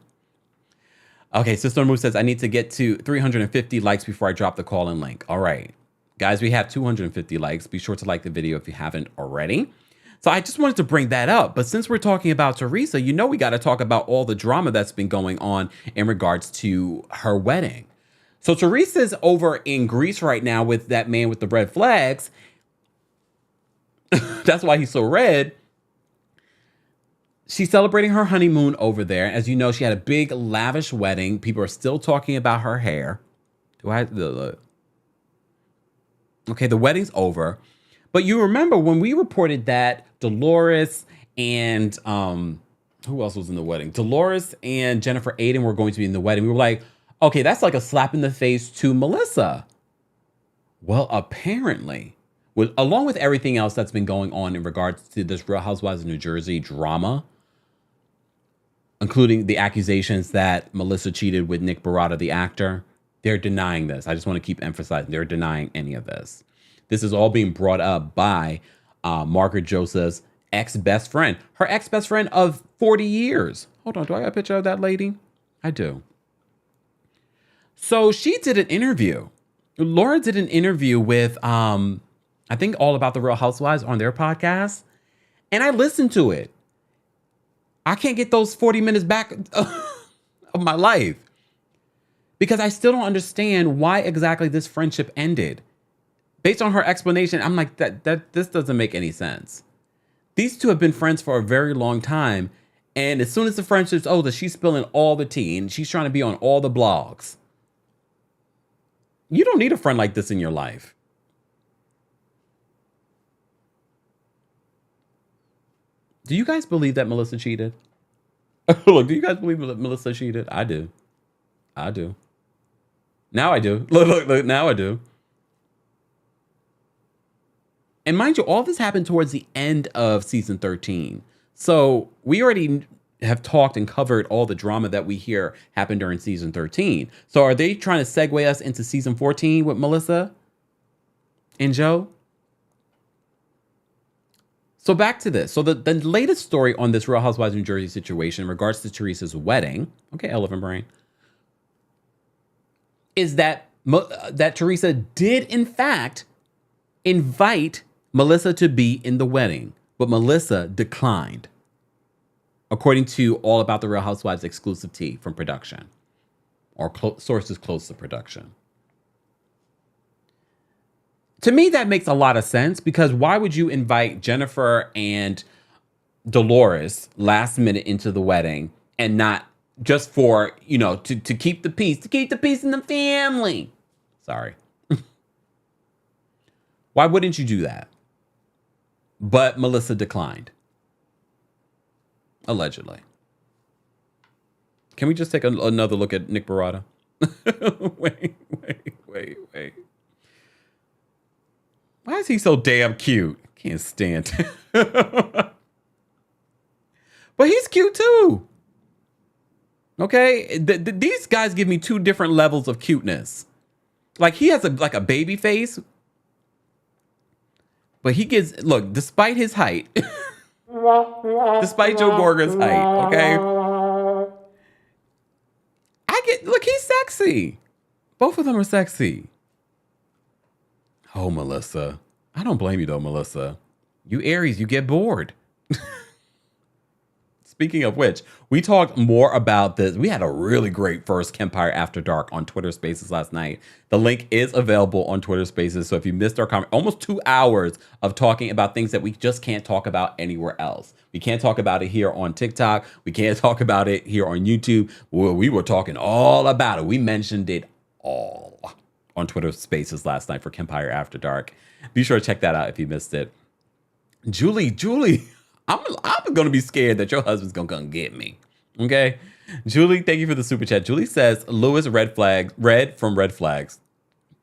Okay, Sister Moo says, I need to get to 350 likes before I drop the call-in link. All right. Guys, we have 250 likes. Be sure to like the video if you haven't already. So I just wanted to bring that up. But since we're talking about Teresa, you know we got to talk about all the drama that's been going on in regards to her wedding. So Teresa's over in Greece right now with that man with the red flags. That's why he's so red. She's celebrating her honeymoon over there. As you know, she had a big, lavish wedding. People are still talking about her hair. Okay, the wedding's over. But you remember when we reported that Dolores and, who else was in the wedding? Dolores and Jennifer Aiden were going to be in the wedding. We were like, okay, that's like a slap in the face to Melissa. Well, apparently, along with everything else that's been going on in regards to this Real Housewives of New Jersey drama, including the accusations that Melissa cheated with Nick Barada, the actor, they're denying this. I just want to keep emphasizing they're denying any of this. This is all being brought up by Margaret Joseph's ex-best friend, her ex-best friend of 40 years. Hold on, do I got a picture of that lady? I do. So she did an interview. Laura did an interview with, I think, All About the Real Housewives on their podcast. And I listened to it. I can't get those 40 minutes back of my life. Because I still don't understand why exactly this friendship ended. Based on her explanation, I'm like, this doesn't make any sense. These two have been friends for a very long time. And as soon as the friendship's over, she's spilling all the tea. And she's trying to be on all the blogs. You don't need a friend like this in your life. Do you guys believe that Melissa cheated? Look, do you guys believe that Melissa cheated? I do. I do. Now I do. Look, now I do. And mind you, all this happened towards the end of season 13. So we already have talked and covered all the drama that we hear happened during season 13. So are they trying to segue us into season 14 with Melissa and Joe? So back to this. So the latest story on this Real Housewives of New Jersey situation in regards to Teresa's wedding, okay, elephant brain, is that Teresa did in fact invite Melissa to be in the wedding, but Melissa declined, according to All About the Real Housewives exclusive tea from production, or sources close to production. To me, that makes a lot of sense, because why would you invite Jennifer and Dolores last minute into the wedding and not just for, to keep the peace, in the family? Sorry. Why wouldn't you do that? But Melissa declined. Allegedly. Can we just take another look at Nick Barada? Wait. Why is he so damn cute? Can't stand him. But he's cute too. Okay? These guys give me two different levels of cuteness. Like, he has a baby face. But he gets, look, despite his height, despite Joe Gorga's height, okay? Look, he's sexy. Both of them are sexy. Oh, Melissa. I don't blame you though, Melissa. You Aries, you get bored. Speaking of which, we talked more about this. We had a really great first Kempire After Dark on Twitter Spaces last night. The link is available on Twitter Spaces. So if you missed our almost 2 hours of talking about things that we just can't talk about anywhere else. We can't talk about it here on TikTok. We can't talk about it here on YouTube. Well, we were talking all about it. We mentioned it all. on Twitter Spaces last night for Kempire After Dark. Be sure to check that out if you missed it. Julie, I'm going to be scared that your husband's going to come get me. Okay? Julie, thank you for the super chat. Julie says, Luis red from red flags.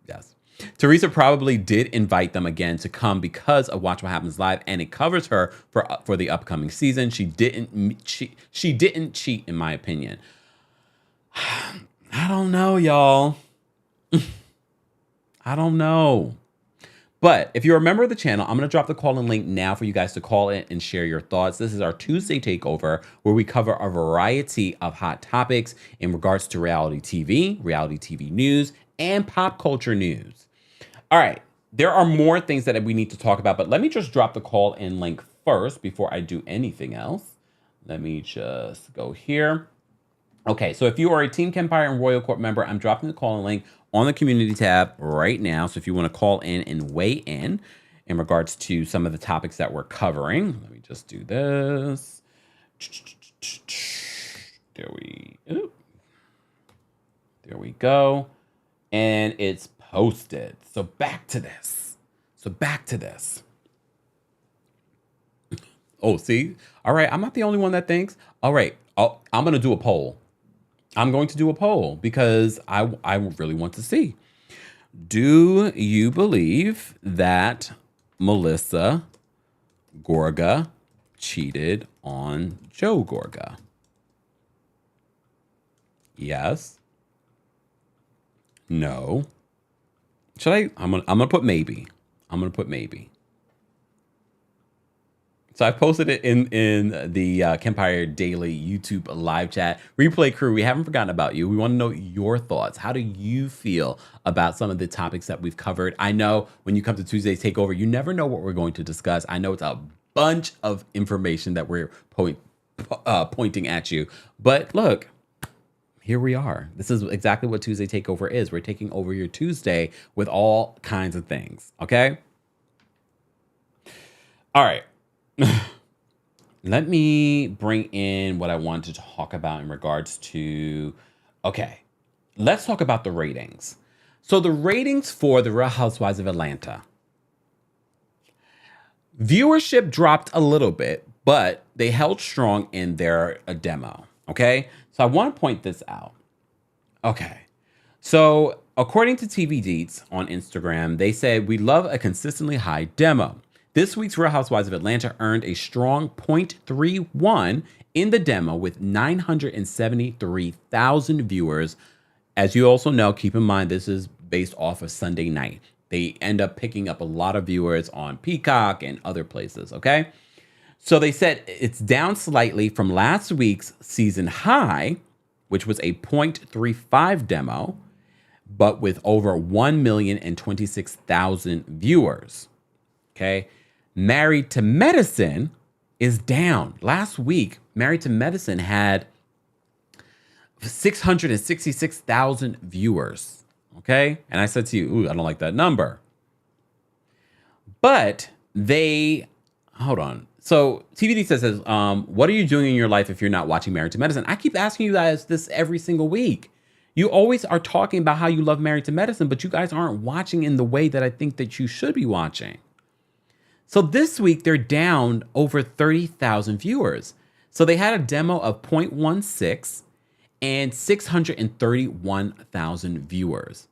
Yes. Teresa probably did invite them again to come because of Watch What Happens Live, and it covers her for the upcoming season. She didn't cheat, in my opinion. I don't know, y'all. I don't know. But if you're a member of the channel, I'm going to drop the call-in link now for you guys to call in and share your thoughts. This is our Tuesday takeover where we cover a variety of hot topics in regards to reality TV news, and pop culture news. All right. There are more things that we need to talk about, but let me just drop the call-in link first before I do anything else. Let me just go here. Okay, so if you are a Team Kempire and Royal Court member, I'm dropping the call-in link on the community tab right now. So if you want to call in and weigh in regards to some of the topics that we're covering, let me just do this. There we go. And it's posted. So back to this. Oh, see? All right, I'm not the only one that thinks. All right, I'm going to do a poll. I'm going to do a poll because I really want to see. Do you believe that Melissa Gorga cheated on Joe Gorga? Yes. No. Should I? I'm gonna put maybe. So I posted it in the Kempire Daily YouTube live chat. Replay crew, we haven't forgotten about you. We want to know your thoughts. How do you feel about some of the topics that we've covered? I know when you come to Tuesday's Takeover, you never know what we're going to discuss. I know it's a bunch of information that we're pointing at you. But look, here we are. This is exactly what Tuesday Takeover is. We're taking over your Tuesday with all kinds of things, okay? All right. Let me bring in what I wanted to talk about in regards to, okay, let's talk about the ratings. So the ratings for the Real Housewives of Atlanta. Viewership dropped a little bit, but they held strong in their demo, okay? So I want to point this out. Okay, so according to TV Deets on Instagram, they said, we love a consistently high demo. This week's Real Housewives of Atlanta earned a strong 0.31 in the demo with 973,000 viewers. As you also know, keep in mind, this is based off of Sunday night. They end up picking up a lot of viewers on Peacock and other places, okay? So they said it's down slightly from last week's season high, which was a 0.35 demo, but with over 1,026,000 viewers, okay? Married to Medicine is down. Last week, Married to Medicine had 666,000 viewers. Okay? And I said to you, ooh, I don't like that number. But hold on. So TVD says, what are you doing in your life if you're not watching Married to Medicine? I keep asking you guys this every single week. You always are talking about how you love Married to Medicine, but you guys aren't watching in the way that I think that you should be watching. So this week, they're down over 30,000 viewers. So they had a demo of 0.16 and 631,000 viewers.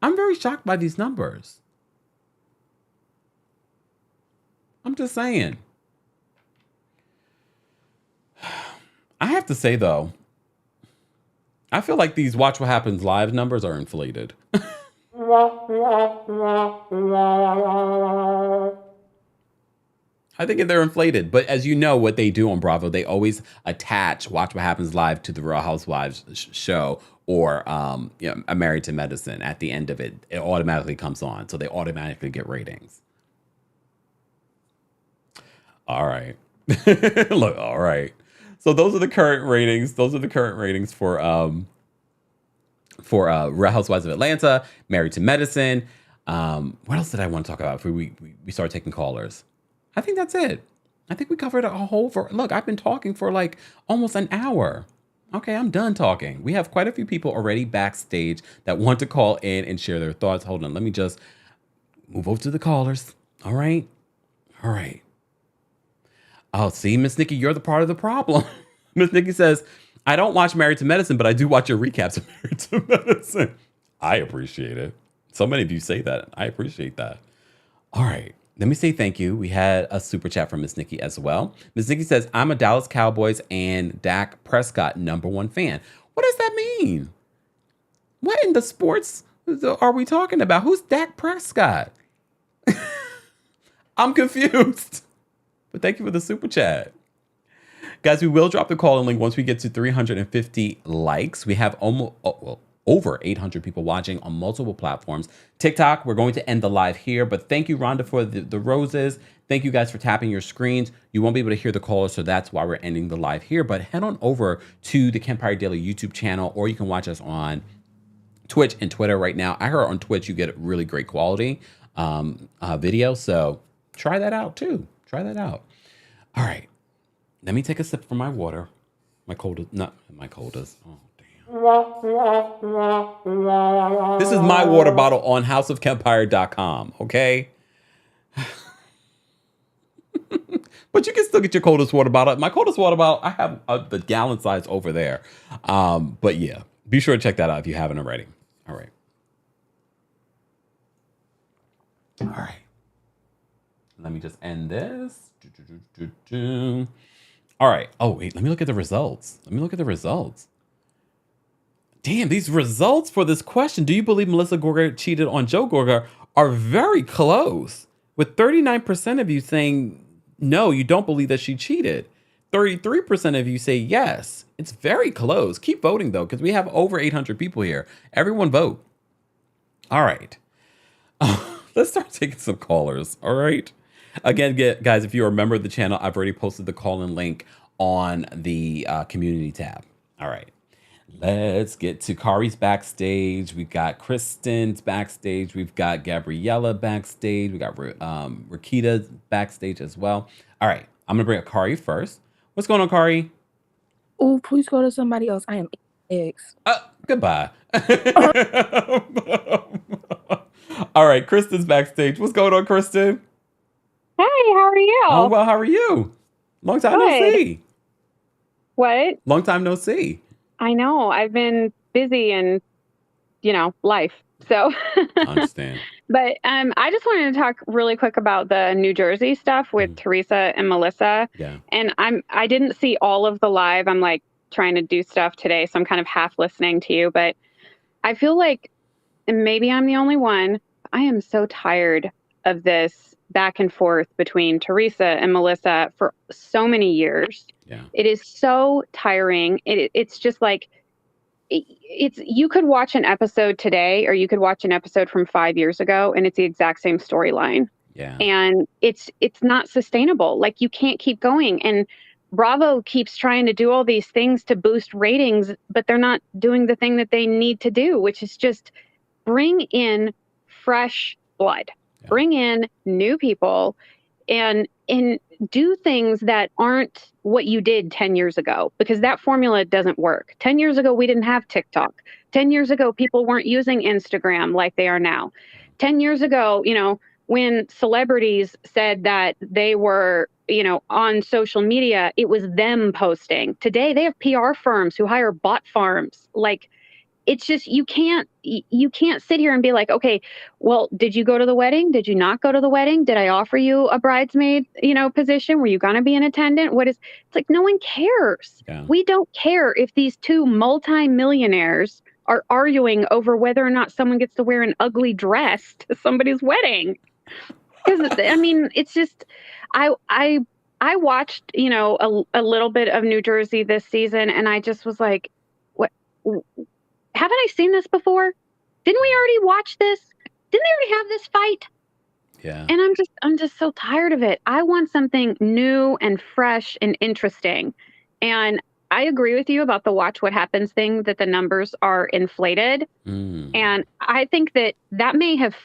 I'm very shocked by these numbers. I'm just saying. I have to say, though, I feel like these Watch What Happens Live numbers are inflated. I think they're inflated, but as you know, what they do on Bravo, they always attach Watch What Happens Live to the Real Housewives show or Married to Medicine. At the end of it, it automatically comes on, so they automatically get ratings. All right. Look, all right. So those are the current ratings. Those are the current ratings for Real Housewives of Atlanta, Married to Medicine. What else did I want to talk about before we start taking callers? I think that's it. I think we covered a whole look, I've been talking for like almost an hour. Okay, I'm done talking. We have quite a few people already backstage that want to call in and share their thoughts. Hold on, let me just move over to the callers. All right. All right. Oh, see, Miss Nikki, you're the part of the problem. Miss Nikki says, I don't watch Married to Medicine, but I do watch your recaps of Married to Medicine. I appreciate it. So many of you say that. I appreciate that. All right. Let me say thank you. We had a super chat from Miss Nikki as well. Miss Nikki says, I'm a Dallas Cowboys and Dak Prescott #1 fan. What does that mean? What in the sports are we talking about? Who's Dak Prescott? I'm confused. But thank you for the super chat. Guys, we will drop the call-in link once we get to 350 likes. We have over 800 people watching on multiple platforms. TikTok, we're going to end the live here, but thank you, Rhonda, for the roses. Thank you guys for tapping your screens. You won't be able to hear the caller, so that's why we're ending the live here. But head on over to the Kempire Daily YouTube channel, or you can watch us on Twitch and Twitter right now. I heard on Twitch you get really great quality video, so try that out too. Try that out. All right. Let me take a sip from my water. My coldest. Oh, damn. This is my water bottle on houseofkempire.com, okay? But you can still get your coldest water bottle. My coldest water bottle, I have the gallon size over there. But yeah, be sure to check that out if you haven't already. All right. All right. Let me just end this. All right. Oh, wait. Let me look at the results. Damn, these results for this question, do you believe Melissa Gorga cheated on Joe Gorga, are very close. With 39% of you saying, no, you don't believe that she cheated. 33% of you say yes. It's very close. Keep voting, though, because we have over 800 people here. Everyone vote. All right. Let's start taking some callers. All right. Again, guys, if you're a member of the channel, I've already posted the call-in link on the community tab. All right. Let's get to Kari's backstage. We've got Kristen's backstage. We've got Gabriella backstage. We got Rakita's backstage as well. All right. I'm going to bring up Kari first. What's going on, Kari? Oh, please go to somebody else. I am eggs. Goodbye. All right. Kristen's backstage. What's going on, Kristen? Hey, how are you? Oh, well, how are you? Long time no see. What? Long time no see. I know. I've been busy in, life. So I understand. But I just wanted to talk really quick about the New Jersey stuff with Teresa and Melissa. Yeah. And I didn't see all of the live. I'm like trying to do stuff today, so I'm kind of half listening to you. But I feel like, and maybe I'm the only one, I am so tired of this back and forth between Teresa and Melissa for so many years. Yeah. It is so tiring. It's just like, you could watch an episode today, or you could watch an episode from 5 years ago, and it's the exact same storyline. Yeah. And it's not sustainable. Like, you can't keep going. And Bravo keeps trying to do all these things to boost ratings, but they're not doing the thing that they need to do, which is just bring in fresh blood. Bring in new people and do things that aren't what you did 10 years ago, because that formula doesn't work. 10 years ago, we didn't have TikTok. 10 years ago, people weren't using Instagram like they are now. 10 years ago, when celebrities said that they were, on social media, it was them posting. Today, they have PR firms who hire bot farms. Like, it's just, you can't sit here and be like, okay, well, did you go to the wedding? Did you not go to the wedding? Did I offer you a bridesmaid, position? Were you going to be an attendant? It's like, no one cares. Yeah. We don't care if these two multi-millionaires are arguing over whether or not someone gets to wear an ugly dress to somebody's wedding. Because, it's just, I watched, a little bit of New Jersey this season, and I just was like, what? Haven't I seen this before? Didn't we already watch this? Didn't they already have this fight? Yeah. And I'm just so tired of it. I want something new and fresh and interesting. And I agree with you about the watch what happens thing, that the numbers are inflated. And I think that may have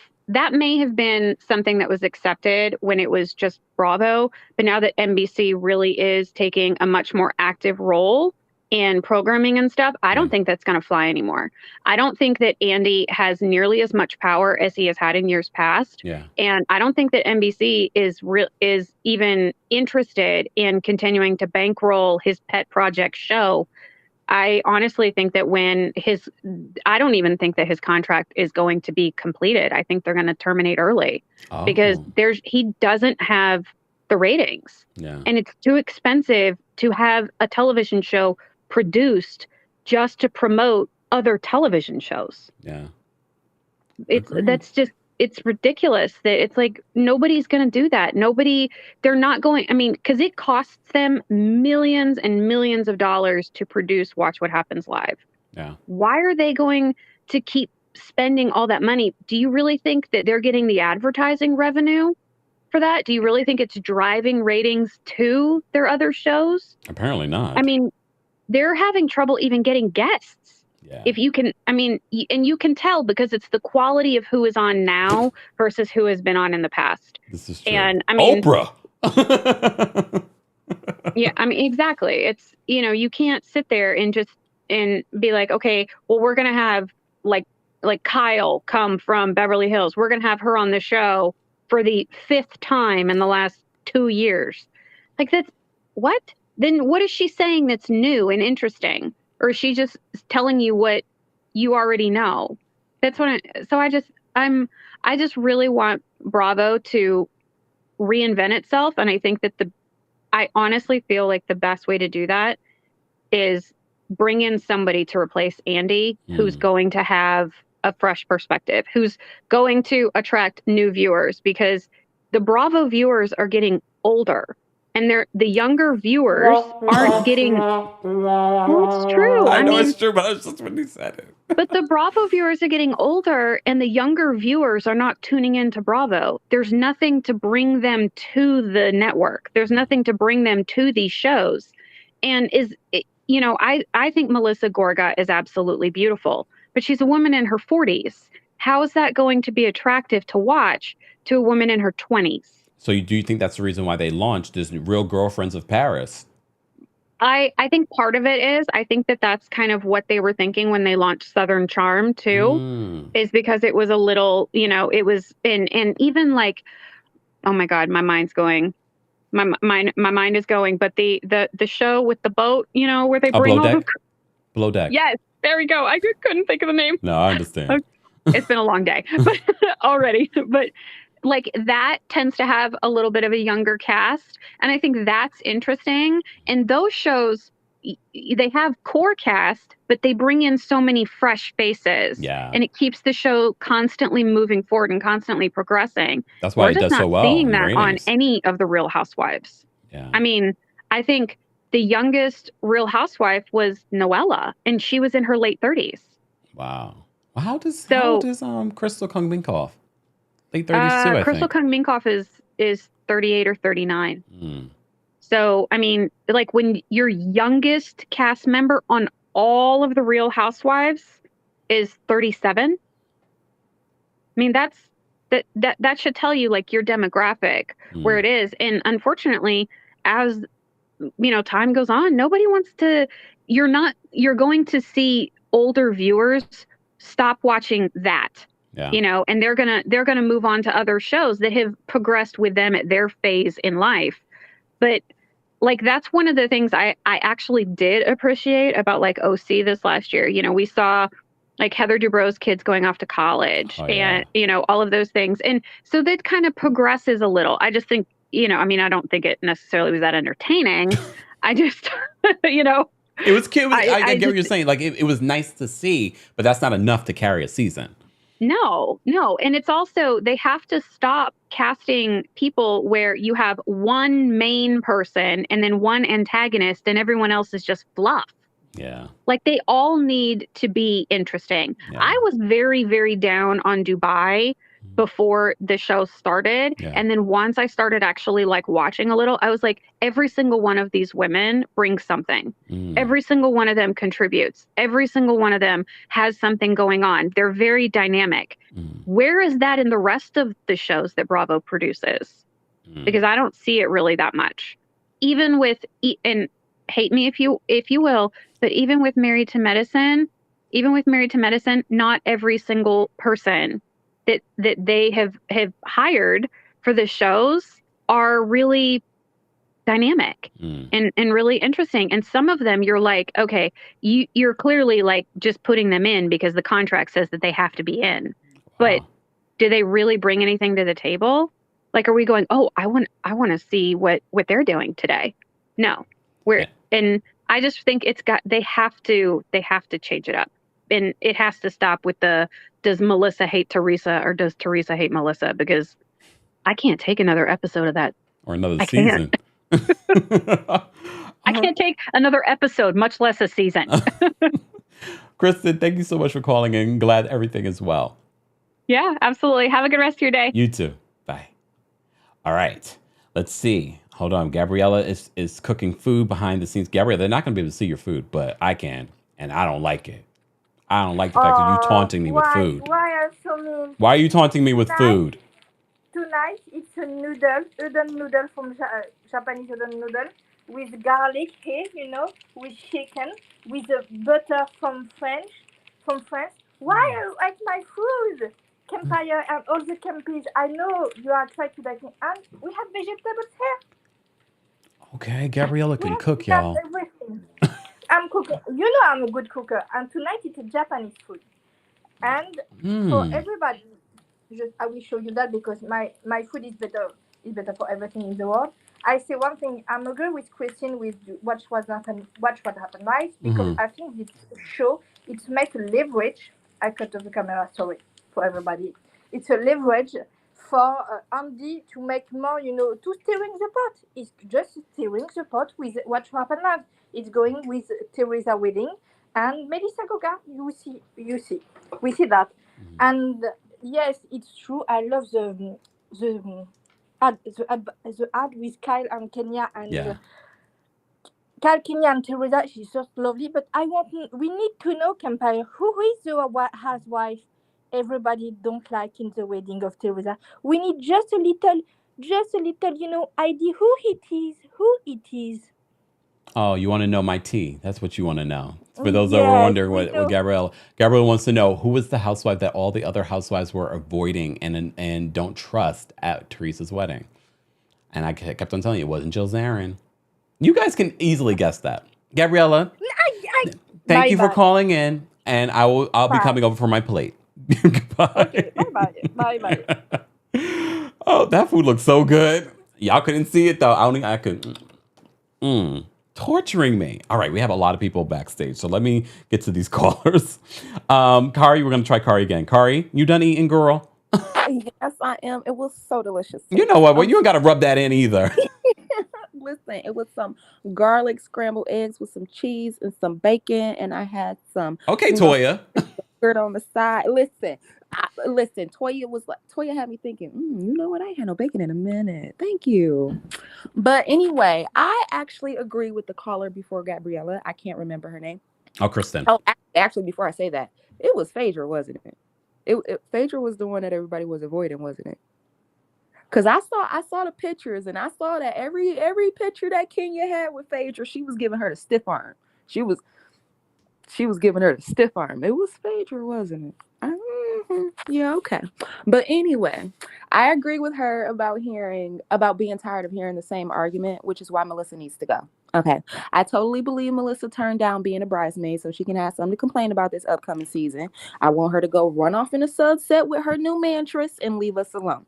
been something that was accepted when it was just Bravo. But now that NBC really is taking a much more active role in programming and stuff, I don't think that's going to fly anymore. I don't think that Andy has nearly as much power as he has had in years past. Yeah. And I don't think that NBC is even interested in continuing to bankroll his pet project show. I honestly think that I don't even think that his contract is going to be completed. I think they're going to terminate early because he doesn't have the ratings. Yeah. And it's too expensive to have a television show produced just to promote other television shows. Yeah. It's ridiculous that it's like nobody's going to do that. They're not going, because it costs them millions and millions of dollars to produce Watch What Happens Live. Yeah. Why are they going to keep spending all that money? Do you really think that they're getting the advertising revenue for that? Do you really think it's driving ratings to their other shows? Apparently not. They're having trouble even getting guests. Yeah. If you can, and you can tell because it's the quality of who is on now versus who has been on in the past. This is true. And Oprah. Yeah, exactly. It's, you can't sit there and be like, okay, well, we're going to have like Kyle come from Beverly Hills. We're going to have her on the show for the 5th time in the last 2 years. Like, that's what? Then what is she saying that's new and interesting? Or is she just telling you what you already know? That's what I just really want Bravo to reinvent itself. And I think that I honestly feel like the best way to do that is bring in somebody to replace Andy who's going to have a fresh perspective, who's going to attract new viewers, because the Bravo viewers are getting older. And the younger viewers aren't getting. Well, it's true. I know it's true, but that's just when he said it. But the Bravo viewers are getting older, and the younger viewers are not tuning into Bravo. There's nothing to bring them to the network. There's nothing to bring them to these shows. And I think Melissa Gorga is absolutely beautiful, but she's a woman in her 40s. How is that going to be attractive to watch to a woman in her 20s? So do you think that's the reason why they launched this Real Girlfriends of Paris? I think part of it is, I think that's kind of what they were thinking when they launched Southern Charm too, is because it was a little, it was, and even like, oh my God, my mind's going. My mind is going, but the show with the boat, where they bring all the... Below Deck. Yes, there we go. I just couldn't think of the name. No, I understand. It's been a long day but already, but like that tends to have a little bit of a younger cast. And I think that's interesting. And those shows, they have core cast, but they bring in so many fresh faces. Yeah. And it keeps the show constantly moving forward and constantly progressing. That's why it does so well. We're just not seeing that on any of the Real Housewives. Yeah. I think the youngest Real Housewife was Noella, and she was in her late 30s. Wow. Well, how old is Crystal Kung Minkoff? Late 32, I think. Crystal Kung Minkoff is 38 or 39. So, like when your youngest cast member on all of the Real Housewives is 37, that should tell you like your demographic, where it is. And unfortunately, as time goes on, nobody wants to, you're going to see older viewers stop watching that. Yeah. And they're gonna move on to other shows that have progressed with them at their phase in life. But like, that's one of the things I actually did appreciate about like OC this last year. We saw like Heather Dubrow's kids going off to college and, all of those things. And so that kind of progresses a little. I just think, I don't think it necessarily was that entertaining. I just, It was cute. I get what you're saying. Like, it was nice to see, but that's not enough to carry a season. No. And it's also, they have to stop casting people where you have one main person and then one antagonist and everyone else is just fluff. Yeah. Like, they all need to be interesting. Yeah. I was very, very down on Dubai before the show started. Yeah. And then once I started actually like watching a little, I was like, every single one of these women brings something. Every single one of them contributes. Every single one of them has something going on. They're very dynamic. Where is that in the rest of the shows that Bravo produces? Because I don't see it really that much. Even with, and hate me if you will, but even with Married to Medicine, not every single person that they have hired for the shows are really dynamic and really interesting. And some of them you're like, okay, you're clearly like just putting them in because the contract says that they have to be in. But do they really bring anything to the table? Like, are we going, oh, I want to see what they're doing today? No. And I just think they have to change it up. And it has to stop with does Melissa hate Teresa or does Teresa hate Melissa? Because I can't take another episode of that. Or another season. I can't take another episode, much less a season. Kristen, thank you so much for calling in. Glad everything is well. Yeah, absolutely. Have a good rest of your day. You too. Bye. All right. Let's see. Hold on. Gabriella is cooking food behind the scenes. Gabriella, they're not going to be able to see your food, but I can. And I don't like it. I don't like the fact that you're taunting me with food. Why are so mean? Why are you taunting me with food? Tonight it's a udon noodle from Japanese udon noodle with garlic here, with chicken, with the butter from France. Why are you at my food? Kempire and all the Kempies, I know you are trying to like me, and we have vegetables here. Okay, Gabriella can cook, y'all. Everything. I'm cooking. I'm a good cooker, and tonight it's a Japanese food. And for everybody, I will show you that because my food is better for everything in the world. I say one thing. I'm agree with Christine with what happened right because I think this show it's make a leverage. I cut off the camera. Sorry for everybody. It's a leverage for Andy to make more. To stirring the pot. It's just stirring the pot with what happened last. It's going with Teresa wedding and Melissa Gorga. You see. We see that, and. Yes, it's true. I love the ad with Kyle and Kenya and Kyle, Kenya and Teresa. She's just lovely. But we need to know, Kempire, who is the housewife everybody don't like in the wedding of Teresa. We need just a little, idea who it is. Oh, you want to know my tea? That's what you want to know. For those that were wondering what Gabriella wants to know, who was the housewife that all the other housewives were avoiding and don't trust at Teresa's wedding? And I kept on telling you, it wasn't Jill Zarin. You guys can easily guess that. Gabriella, thank you for calling in, and I'll be coming over for my plate. Goodbye. Okay, bye. Oh, that food looks so good. Y'all couldn't see it though. I could. Torturing me. All right, we have a lot of people backstage, so let me get to these callers. Kari, we're going to try Kari again. Kari, you done eating, girl? Yes, I am. It was so delicious. You know what? Well, you ain't got to rub that in either. Listen, it was some garlic scrambled eggs with some cheese and some bacon, and I had some. Okay, Toya. On the side. Listen, Toya had me thinking, you know what? I ain't had no bacon in a minute. Thank you. But anyway, I actually agree with the caller before Gabriella. I can't remember her name. Oh, Kristen. Oh, actually, before I say that, it was Phaedra, wasn't it? Phaedra was the one that everybody was avoiding, wasn't it? Because I saw the pictures, and I saw that every picture that Kenya had with Phaedra, she was giving her the stiff arm. She was giving her the stiff arm. It was Phaedra, wasn't it? Yeah, okay. But anyway, I agree with her about being tired of hearing the same argument, which is why Melissa needs to go. Okay. I totally believe Melissa turned down being a bridesmaid so she can have something to complain about this upcoming season. I want her to go run off in the sunset with her new mantress and leave us alone.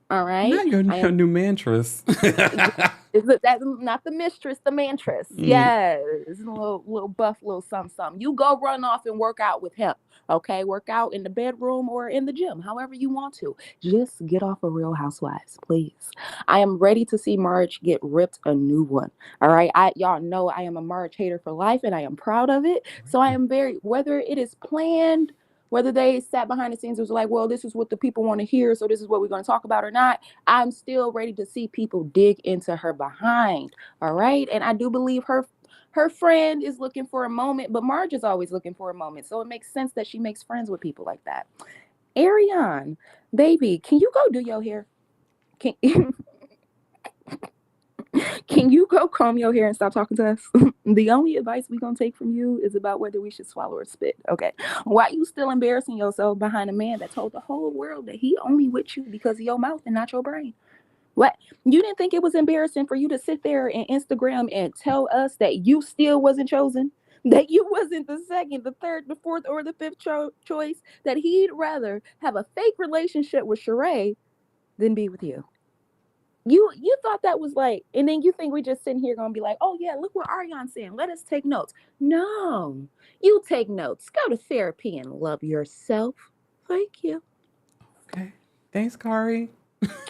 All right. Not your new mantress. That's not the mistress, the mantress. Yes. Little buff, little something. You go run off and work out with him. Okay. Work out in the bedroom or in the gym, however you want to. Just get off of Real Housewives, please. I am ready to see Marge get ripped a new one. All right. Y'all know I am a Marge hater for life, and I am proud of it. So I am whether it is planned, whether they sat behind the scenes and was like, well, this is what the people want to hear, so this is what we're going to talk about or not, I'm still ready to see people dig into her behind, all right? And I do believe her friend is looking for a moment, but Marge is always looking for a moment, so it makes sense that she makes friends with people like that. Ariane, baby, can you go do your hair? Can Can you go comb your hair and stop talking to us? The only advice we gonna take from you is about whether we should swallow or spit. Okay. Why you still embarrassing yourself behind a man that told the whole world that he only with you because of your mouth and not your brain? What? You didn't think it was embarrassing for you to sit there and Instagram and tell us that you still wasn't chosen? That you wasn't the second, the third, the fourth, or the fifth choice? That he'd rather have a fake relationship with Sheree than be with you? You thought that was like, and then you think we just sitting here gonna be like, oh yeah, look what Ariana's saying. Let us take notes. No, you take notes. Go to therapy and love yourself. Thank you. Okay. Thanks, Kari.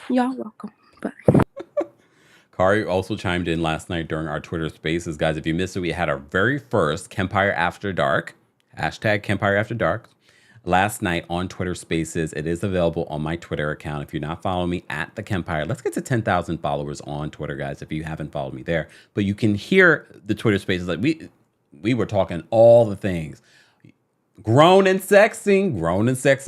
Y'all welcome. Bye. Kari also chimed in last night during our Twitter Spaces. Guys, if you missed it, we had our very first Kempire After Dark, hashtag Kempire After Dark, last night on Twitter Spaces. It is available on my Twitter account. If you're not following me at TheKempire, let's get to 10,000 followers on Twitter, guys, if you haven't followed me there. But you can hear the Twitter Spaces. Like we were talking all the things. Grown and sexy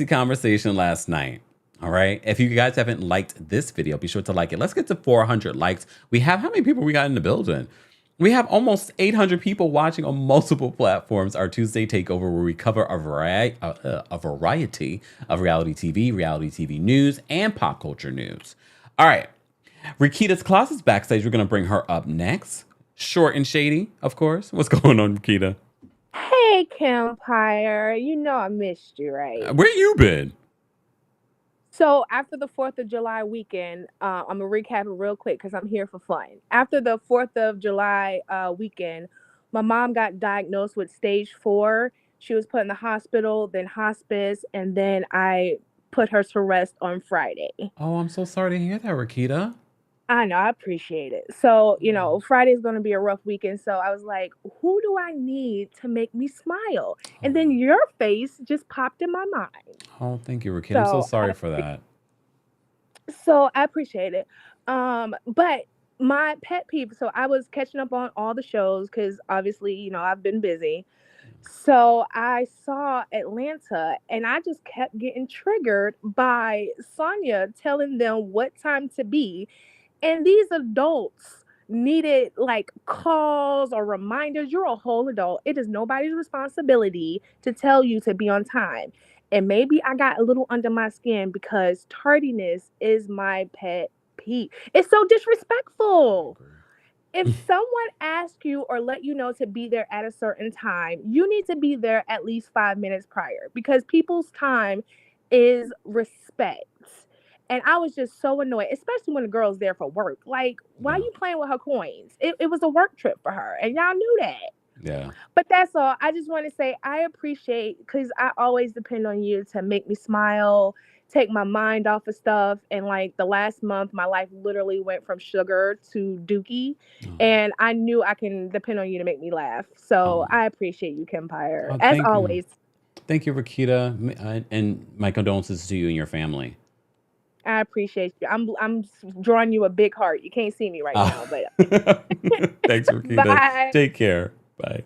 conversation last night. All right. If you guys haven't liked this video, be sure to like it. Let's get to 400 likes. We have, how many people we got in the building? We have almost 800 people watching on multiple platforms. Our Tuesday Takeover, where we cover a variety of reality TV news, and pop culture news. All right. Rakita's Closet's backstage. We're going to bring her up next. Short and shady, of course. What's going on, Rakita? Hey, Kempire. You know I missed you, right? Where you been? So after the 4th of July weekend, I'm going to recap it real quick because I'm here for fun. After the 4th of July weekend, my mom got diagnosed with stage 4. She was put in the hospital, then hospice, and then I put her to rest on Friday. Oh, I'm so sorry to hear that, Rakita. I know, I appreciate it. So, Friday is going to be a rough weekend. So I was like, who do I need to make me smile? And then your face just popped in my mind. Oh, thank you, Rakita. I'm so sorry for that. So I appreciate it. But my pet peeve, so I was catching up on all the shows because obviously, I've been busy. So I saw Atlanta and I just kept getting triggered by Sonia telling them what time to be. And these adults needed like calls or reminders. You're a whole adult. It is nobody's responsibility to tell you to be on time. And maybe I got a little under my skin because tardiness is my pet peeve. It's so disrespectful. If someone asks you or let you know to be there at a certain time, you need to be there at least 5 minutes prior because people's time is respect. And I was just so annoyed, especially when the girl's there for work. Like, why are you playing with her coins? It was a work trip for her, and y'all knew that. Yeah. But that's all. I just want to say I appreciate, because I always depend on you to make me smile, take my mind off of stuff. And like the last month, my life literally went from sugar to dookie. And I knew I can depend on you to make me laugh. So I appreciate you, Kempire, as always. Thank you, Rakita. And my condolences to you and your family. I appreciate you. I'm drawing you a big heart. You can't see me right now, but thanks, Rakita. Bye. Take care. Bye.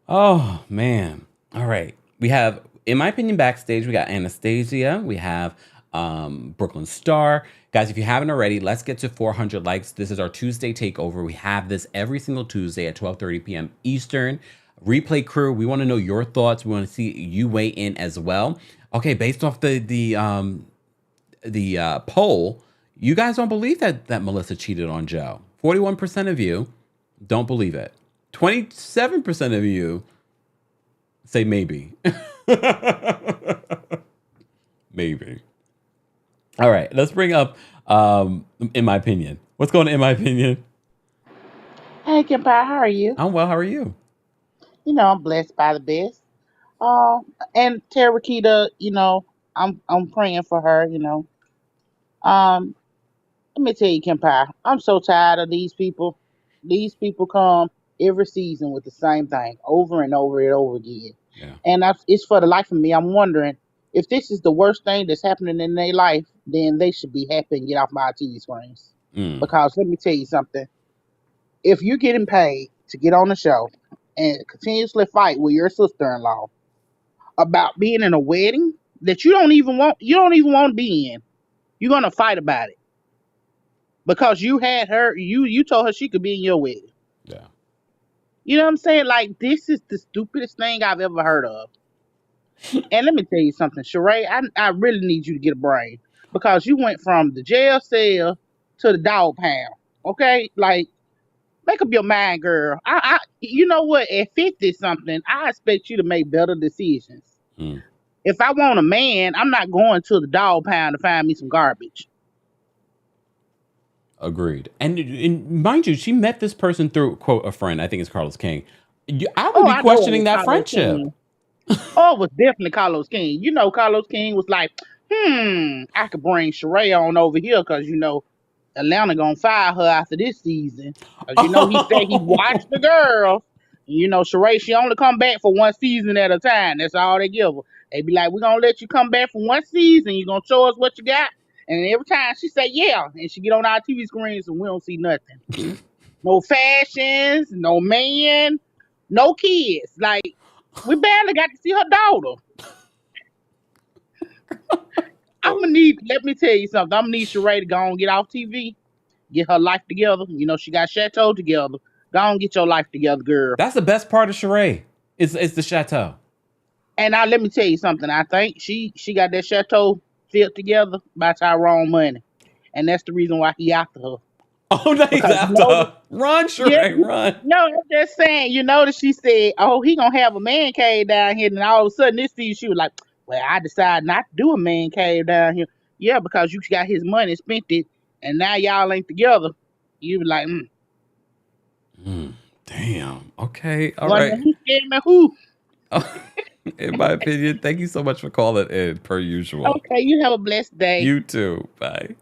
Oh man. All right. We have, in my opinion, backstage. We got Anastasia. We have Brooklyn Star. Guys, if you haven't already, let's get to 400 likes. This is our Tuesday Takeover. We have this every single Tuesday at 12:30 p.m. Eastern. Replay crew, we want to know your thoughts. We want to see you weigh in as well. Okay, based off the poll, you guys don't believe that Melissa cheated on Joe. 41% of you don't believe it. 27% of you say maybe. Maybe. All right, let's bring up in my opinion. What's going on in my opinion? Hey, Kempire, how are you? I'm well. How are you? I'm blessed by the best. And Terakita, I'm praying for her. Let me tell you, Kempire, I'm so tired of these people. These people come every season with the same thing over and over and over again. Yeah. And it's for the life of me. I'm wondering if this is the worst thing that's happening in their life, then they should be happy and get off my TV screens. Because let me tell you something. If you're getting paid to get on the show and continuously fight with your sister-in-law about being in a wedding that you don't even want to be in, you're gonna fight about it. because you had her, you told her she could be in your wedding. Yeah. You know what I'm saying? Like, this is the stupidest thing I've ever heard of. And let me tell you something, Sheree, I really need you to get a brain, because you went from the jail cell to the dog pound. Okay? Like, make up your mind, girl. You know what? At 50 something, I expect you to make better decisions. Mm. If I want a man, I'm not going to the dog pound to find me some garbage. Agreed. And mind you, she met this person through, quote, a friend. I think it's Carlos King. I would be questioning that friendship. Oh, it was definitely Carlos King. You know, Carlos King was like, I could bring Sheree on over here because, you know, Atlanta gonna fire her after this season. Because, you know, he said he watched the girls. You know, Sheree, she only come back for one season at a time. That's all they give her. They be like, we're going to let you come back for one season. You're going to show us what you got. And every time she say, yeah. And she get on our TV screens and we don't see nothing. No fashions, no man, no kids. Like, we barely got to see her daughter. Let me tell you something. I'm going to need Sheree to go on and get off TV, get her life together. You know, she got Chateau together. Go on and get your life together, girl. That's the best part of Sheree. It's the Chateau. And now let me tell you something. I think she got that Chateau filled together by Tyrone money. And that's the reason why he after her. Oh, no, he's after her. Run, Sheree, run. No, I'm just saying, you notice she said, oh, he gonna have a man cave down here. And all of a sudden this season she was like, well, I decided not to do a man cave down here. Yeah, because you got his money, spent it, and now y'all ain't together. You be like, Damn. Okay. All right. Who scared me who? In my opinion, thank you so much for calling in, per usual. Okay, you have a blessed day. You too. Bye.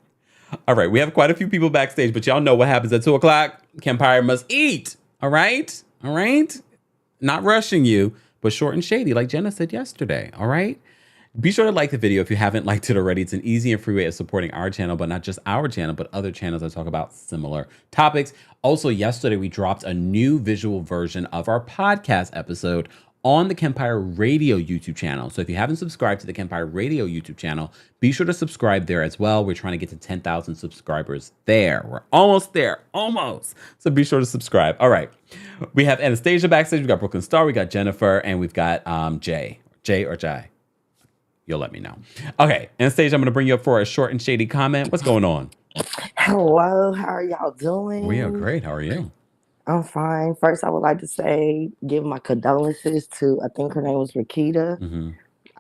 All right, we have quite a few people backstage, but y'all know what happens at 2 o'clock. Kempire must eat. All right? All right? Not rushing you, but short and shady, like Jenna said yesterday. All right? Be sure to like the video if you haven't liked it already. It's an easy and free way of supporting our channel, but not just our channel, but other channels that talk about similar topics. Also, yesterday, we dropped a new visual version of our podcast episode on the Kempire Radio YouTube channel. So if you haven't subscribed to the Kempire Radio YouTube channel, be sure to subscribe there as well. We're trying to get to 10,000 subscribers there. We're almost there, almost. So be sure to subscribe. All right. We have Anastasia backstage. We got Brooklyn Star. We got Jennifer, and we've got Jay. Jay or Jai? You'll let me know. Okay, Anastasia, I'm going to bring you up for a short and shady comment. What's going on? Hello, how are y'all doing? We are great. How are you? I'm fine. First, I would like to give my condolences to, I think her name was Rakita. Mm-hmm.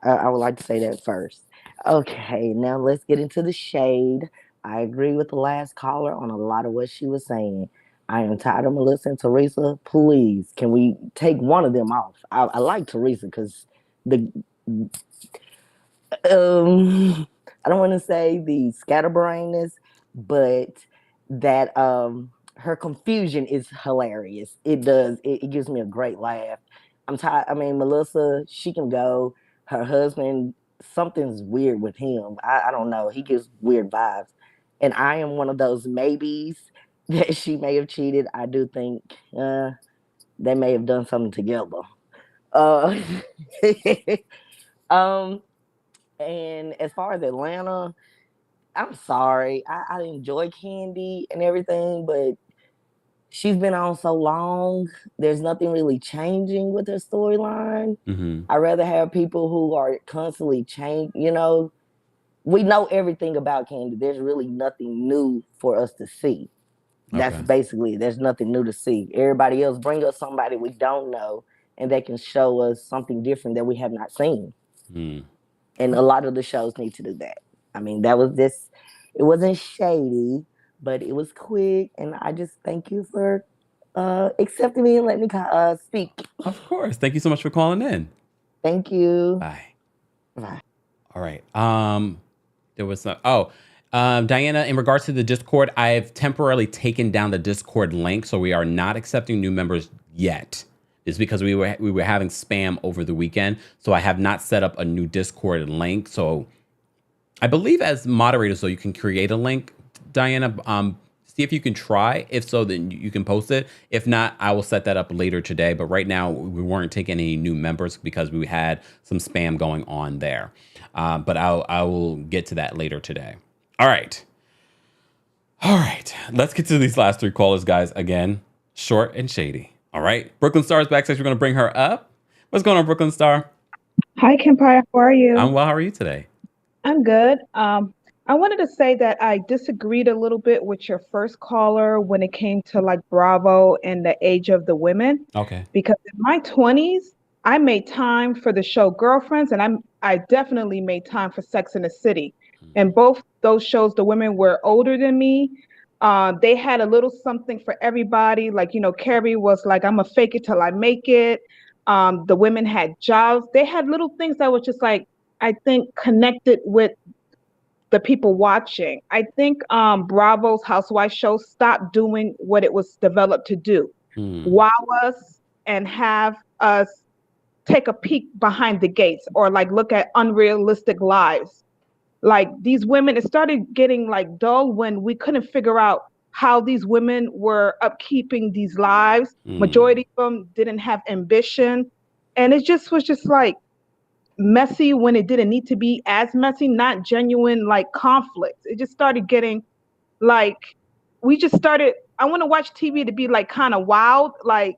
I would like to say that first. Okay, now let's get into the shade. I agree with the last caller on a lot of what she was saying. I am tired of Melissa and Teresa. Please, can we take one of them off? I like Teresa because I don't want to say the scatterbrainness, but that her confusion is hilarious. It does. It gives me a great laugh. I'm tired. I mean, Melissa, she can go. Her husband, something's weird with him. I don't know. He gives weird vibes. And I am one of those maybes that she may have cheated. I do think they may have done something together. And as far as Atlanta, I'm sorry. I enjoy Candy and everything, but she's been on so long. There's nothing really changing with her storyline. Mm-hmm. I'd rather have people who are constantly changing. You know, we know everything about Candy. There's really nothing new for us to see. That's basically, there's nothing new to see. Everybody else bring us somebody we don't know, and they can show us something different that we have not seen. Mm. And a lot of the shows need to do that. I mean, that was this, it wasn't shady, but it was quick. And I just thank you for accepting me and letting me speak. Of course. Thank you so much for calling in. Thank you. Bye. Bye. All right. There was some, Diana, in regards to the Discord, I've temporarily taken down the Discord link, so we are not accepting new members yet. It's because we were having spam over the weekend, so I have not set up a new Discord link. So I believe as moderators, though, you can create a link, Diana. See if you can try. If so, then you can post it. If not, I will set that up later today. But right now, we weren't taking any new members because we had some spam going on there. But I will get to that later today. All right. All right, let's get to these last 3 callers, guys. Again, short and shady. All right, Brooklyn Star is backstage. We're going to bring her up. What's going on, Brooklyn Star? Hi, Kempire. How are you? I'm well. How are you today? I'm good. I wanted to say that I disagreed a little bit with your first caller when it came to like Bravo and the age of the women. Okay. Because in my 20s, I made time for the show Girlfriends, and I definitely made time for Sex in the City. And both those shows, the women were older than me. They had a little something for everybody. Like, you know, Carrie was like, I'm gonna fake it till I make it. The women had jobs. They had little things that were just like, I think, connected with the people watching. I think Bravo's Housewives show stopped doing what it was developed to do. Wow us and have us take a peek behind the gates or like look at unrealistic lives. Like these women, it started getting like dull when we couldn't figure out how these women were upkeeping these lives. Majority of them didn't have ambition. And it just was just like messy when it didn't need to be as messy, not genuine like conflicts. It just started getting like, I want to watch TV to be like kind of wild. Like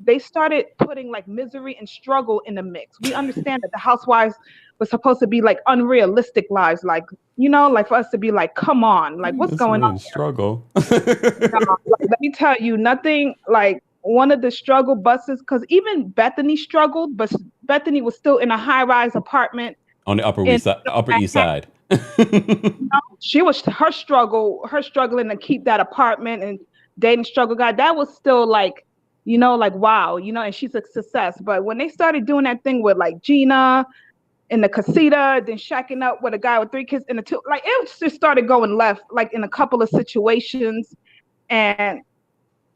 they started putting like misery and struggle in the mix. We understand that the housewives were supposed to be like unrealistic lives. Like, you know, like for us to be like, come on, like what's going on? Struggle. Let me tell you, nothing like one of the struggle buses, because even Bethany struggled, but Bethany was still in a high-rise apartment on the Upper East Side. She was struggling to keep that apartment and dating struggle guy. That was still like, you know, like wow, you know, and she's a success. But when they started doing that thing with like Gina in the casita, then shacking up with a guy with 3 kids in the 2, like it just started going left, like in a couple of situations. And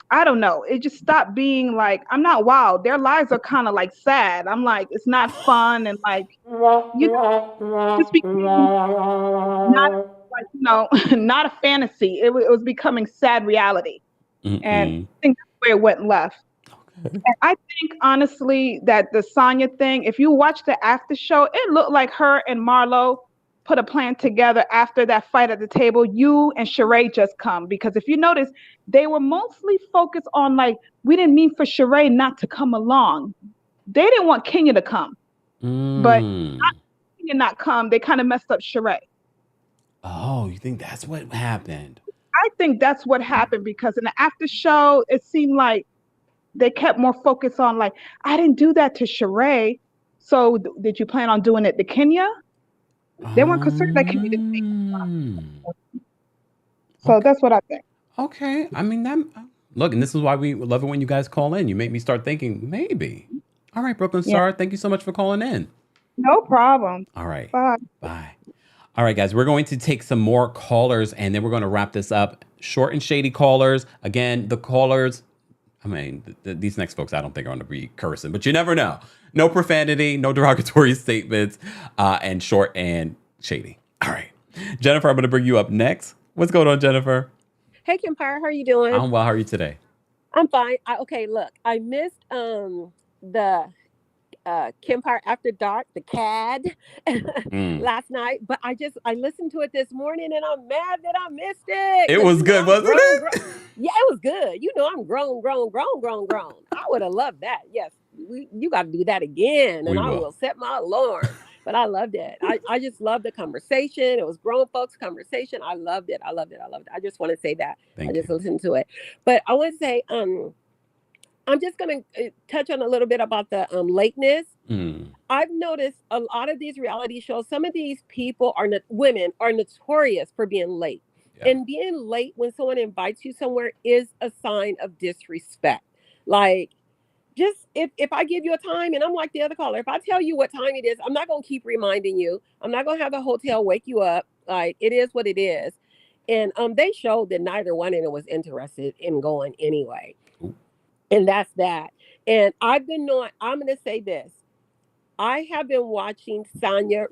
I don't know, it just stopped being like, I'm not wild. Their lives are kind of like sad. I'm like, it's not fun. And like, you know, just became not like, you know, not a fantasy. It was becoming sad reality. And I think that's where it went left. And I think honestly that the Sonya thing, if you watch the after show, it looked like her and Marlo put a plan together after that fight at the table. You and Sheree just come, because if you notice, they were mostly focused on like, we didn't mean for Sheree not to come along. They didn't want Kenya to come, but Kenya not come, they kind of messed up Sheree. Oh, you think that's what happened? I think that's what happened, because in the after show, it seemed like they kept more focused on like, I didn't do that to Sheree. So did you plan on doing it to Kenya? They weren't concerned that Kenya didn't make it. So that's what I think. Okay. I mean, look, and this is why we love it when you guys call in. You make me start thinking, maybe. All right, Brooklyn Star, thank you so much for calling in. No problem. All right. Bye. Bye. All right, guys, we're going to take some more callers, and then we're going to wrap this up. Short and shady callers. Again, the callers, I mean, these next folks, I don't think are going to be cursing, but you never know. No profanity, no derogatory statements, and short and shady. All right. Jennifer, I'm going to bring you up next. What's going on, Jennifer? Hey, Kempire, how are you doing? I'm well. How are you today? I'm fine. Okay, look, I missed the Kempire After Dark, the CAD, last night, but I listened to it this morning, and I'm mad that I missed it. It was good, wasn't it? Yeah, it was good. You know, I'm grown. I would have loved that. Yes, you got to do that again, and I will set my alarm. But I loved it. I just loved the conversation. It was grown folks conversation. I loved it. I just want to say that. I just listened to it. But I want to say, I'm just going to touch on a little bit about the lateness. I've noticed a lot of these reality shows, some of these people women are notorious for being late. Yeah. And being late when someone invites you somewhere is a sign of disrespect. Like, just if I give you a time, and I'm like the other caller, if I tell you what time it is, I'm not going to keep reminding you. I'm not going to have the hotel wake you up. Like, it is what it is. And they showed that neither one of them was interested in going anyway. And that's that. And I'm going to say this. I have been watching Sonya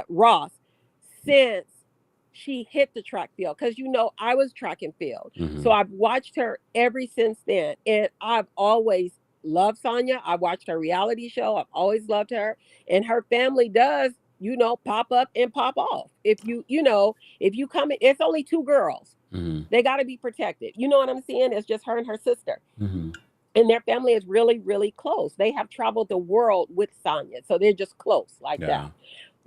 Ross since she hit the track field, because you know I was track and field. So I've watched her ever since then, and I've always loved Sonya. I watched her reality show. I've always loved her, and her family does pop up and pop off. If you come in, it's only 2 girls. They got to be protected. You know what I'm saying? It's just her and her sister. And their family is really, really close. They have traveled the world with Sonya. So they're just close like that.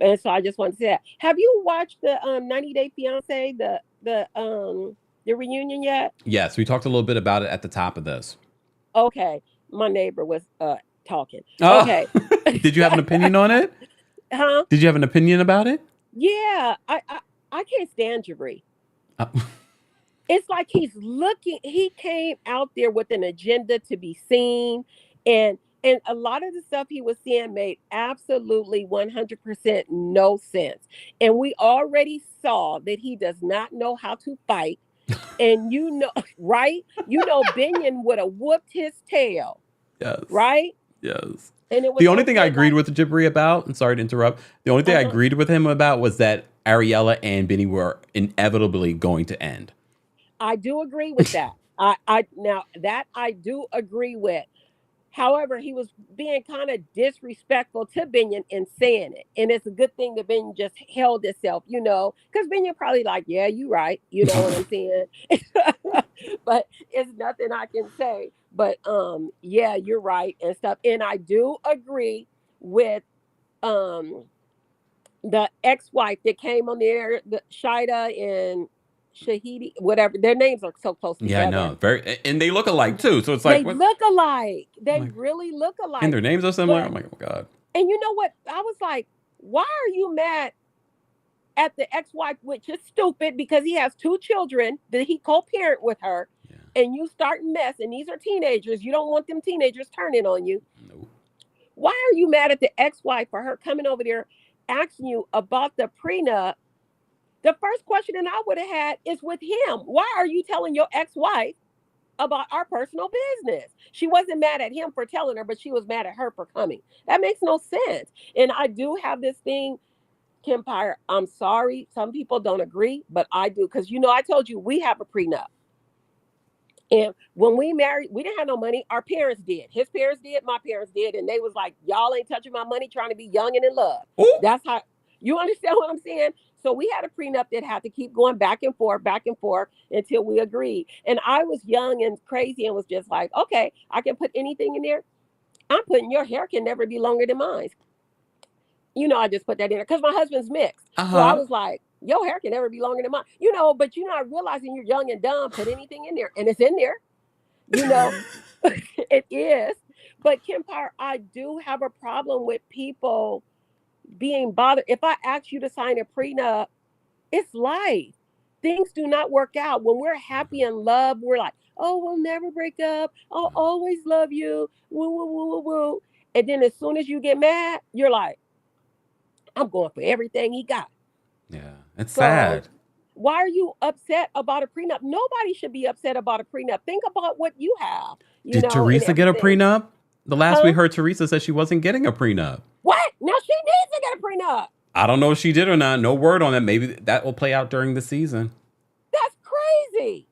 And so I just want to say that. Have you watched the 90 Day Fiancé, the reunion yet? Yes, we talked a little bit about it at the top of this. Okay. My neighbor was talking. Oh. Okay. Did you have an opinion on it? Huh? Did you have an opinion about it? Yeah. I can't stand Jabri. It's like he came out there with an agenda to be seen. And a lot of the stuff he was saying made absolutely 100% no sense. And we already saw that he does not know how to fight. And right? Binion would have whooped his tail. Yes. Right? Yes. And it was the only thing I agreed with Jabri about, and sorry to interrupt, the only thing I agreed with him about was that Ariella and Benny were inevitably going to end. I do agree with that. I do agree with. However, he was being kind of disrespectful to Binion in saying it. And it's a good thing that Binion just held itself, because Binion probably like, yeah, you right. You know what I'm saying? But it's nothing I can say. But yeah, you're right and stuff. And I do agree with the ex-wife that came on there, the Shida and Shahidi, whatever. Their names are so close together. Yeah, I know. And they look alike too. So it's like they look alike. They really look alike. And their names are similar. I'm like, oh my God. And you know what? I was like, why are you mad at the ex-wife, which is stupid because he has 2 children that he co-parent with her, and you start mess, and these are teenagers. You don't want them teenagers turning on you. No. Why are you mad at the ex-wife for her coming over there asking you about the prenup? The first question that I would have had is with him. Why are you telling your ex-wife about our personal business? She wasn't mad at him for telling her, but she was mad at her for coming. That makes no sense. And I do have this thing, Kempire. I'm sorry. Some people don't agree, but I do. Because, I told you we have a prenup. And when we married, we didn't have no money. Our parents did. His parents did. My parents did. And they was like, y'all ain't touching my money trying to be young and in love. Ooh. That's how, you understand what I'm saying? So we had a prenup that had to keep going back and forth until we agreed. And I was young and crazy and was just like, okay, I can put anything in there. I'm putting your hair can never be longer than mine. I just put that in there because my husband's mixed. So I was like, your hair can never be longer than mine. But you're not realizing you're young and dumb. Put anything in there. And it's in there. It is. But Kempire, I do have a problem with people being bothered. If I ask you to sign a prenup, it's life. Things do not work out. When we're happy and love, we're like, oh, we'll never break up. I'll always love you. Woo, woo, woo, woo, woo. And then as soon as you get mad, you're like, I'm going for everything he got. Yeah, it's sad. Why are you upset about a prenup? Nobody should be upset about a prenup. Think about what you have. Did Teresa get a prenup? The last we heard, Teresa said she wasn't getting a prenup. What? Now she needs to get a prenup. I don't know if she did or not. No word on that. Maybe that will play out during the season. That's crazy.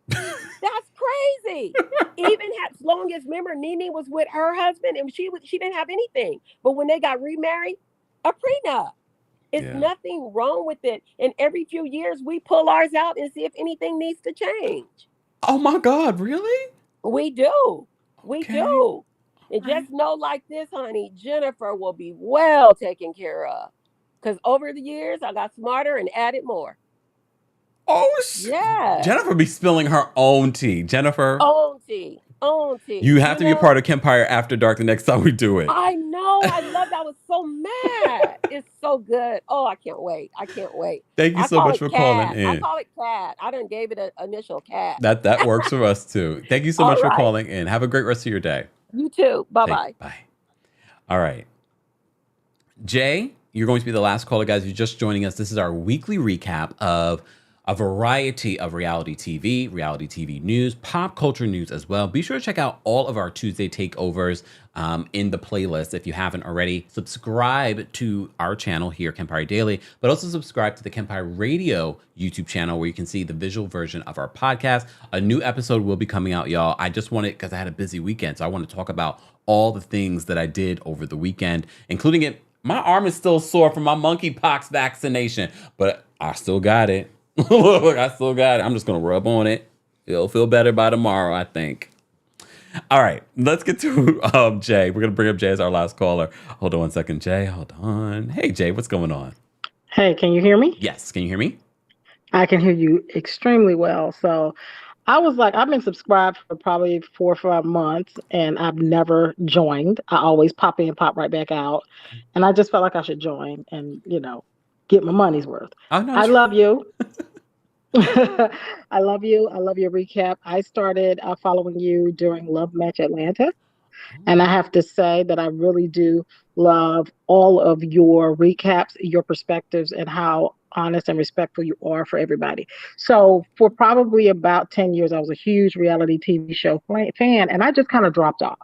That's crazy. Even as long as, remember, Nene was with her husband and she didn't have anything. But when they got remarried, a prenup. It's nothing wrong with it. And every few years, we pull ours out and see if anything needs to change. Oh, my God. Really? We do. We do. And just know like this, honey, Jennifer will be well taken care of. Because over the years, I got smarter and added more. Oh, yeah. Jennifer be spilling her own tea. Jennifer. Own tea. You have to be a part of Kempire After Dark the next time we do it. I know. I love that. I was so mad. It's so good. Oh, I can't wait. Thank you so much for calling in. I call it Cat. I done gave it an initial Cat. That works for us too. Thank you so much for calling in. Have a great rest of your day. You too. Bye-bye. Bye. All right. Jay, you're going to be the last caller, guys. If you're just joining us, this is our weekly recap of a variety of reality TV news, pop culture news as well. Be sure to check out all of our Tuesday takeovers in the playlist. If you haven't already, subscribe to our channel here, Kempire Daily, but also subscribe to the Kempire Radio YouTube channel where you can see the visual version of our podcast. A new episode will be coming out, y'all. I just wanted, because I had a busy weekend, so I want to talk about all the things that I did over the weekend, including it My arm is still sore from my monkeypox vaccination, but I still got it. Look, I still got it. I'm just going to rub on it. It'll feel better by tomorrow, I think. All right, let's get to Jay. We're going to bring up Jay as our last caller. Hold on one second, Jay. Hold on. Hey, Jay, what's going on? Hey, can you hear me? Yes, can you hear me? I can hear you extremely well. So I was like, I've been subscribed for probably 4 or 5 months and I've never joined. I always pop in, pop right back out. And I just felt like I should join and, get my money's worth. Oh, no, I love you. I love you. I love your recap. I started following you during Love Match Atlanta. And I have to say that I really do love all of your recaps, your perspectives, and how honest and respectful you are for everybody. So for probably about 10 years, I was a huge reality TV show fan, and I just kind of dropped off.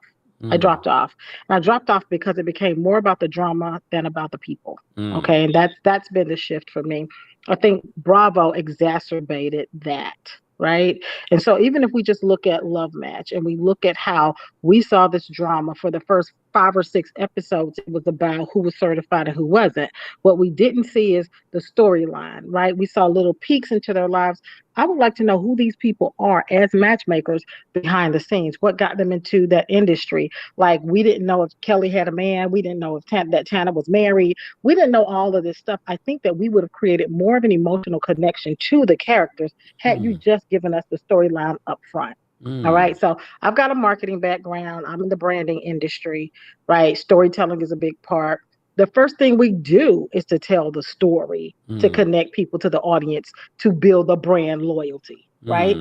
I dropped off. And I dropped off because it became more about the drama than about the people. Okay. And that's been the shift for me. I think Bravo exacerbated that. Right. And so even if we just look at Love Match and we look at how we saw this drama for the first 5 or 6 episodes, it was about who was certified and who wasn't. What we didn't see is the storyline, right? We saw little peeks into their lives. I would like to know who these people are as matchmakers behind the scenes. What got them into that industry? Like, we didn't know if Kelly had a man. We didn't know if that Tana was married. We didn't know all of this stuff. I think that we would have created more of an emotional connection to the characters had you just given us the storyline up front. All right. So I've got a marketing background. I'm in the branding industry, right? Storytelling is a big part. The first thing we do is to tell the story, to connect people to the audience, to build a brand loyalty, right?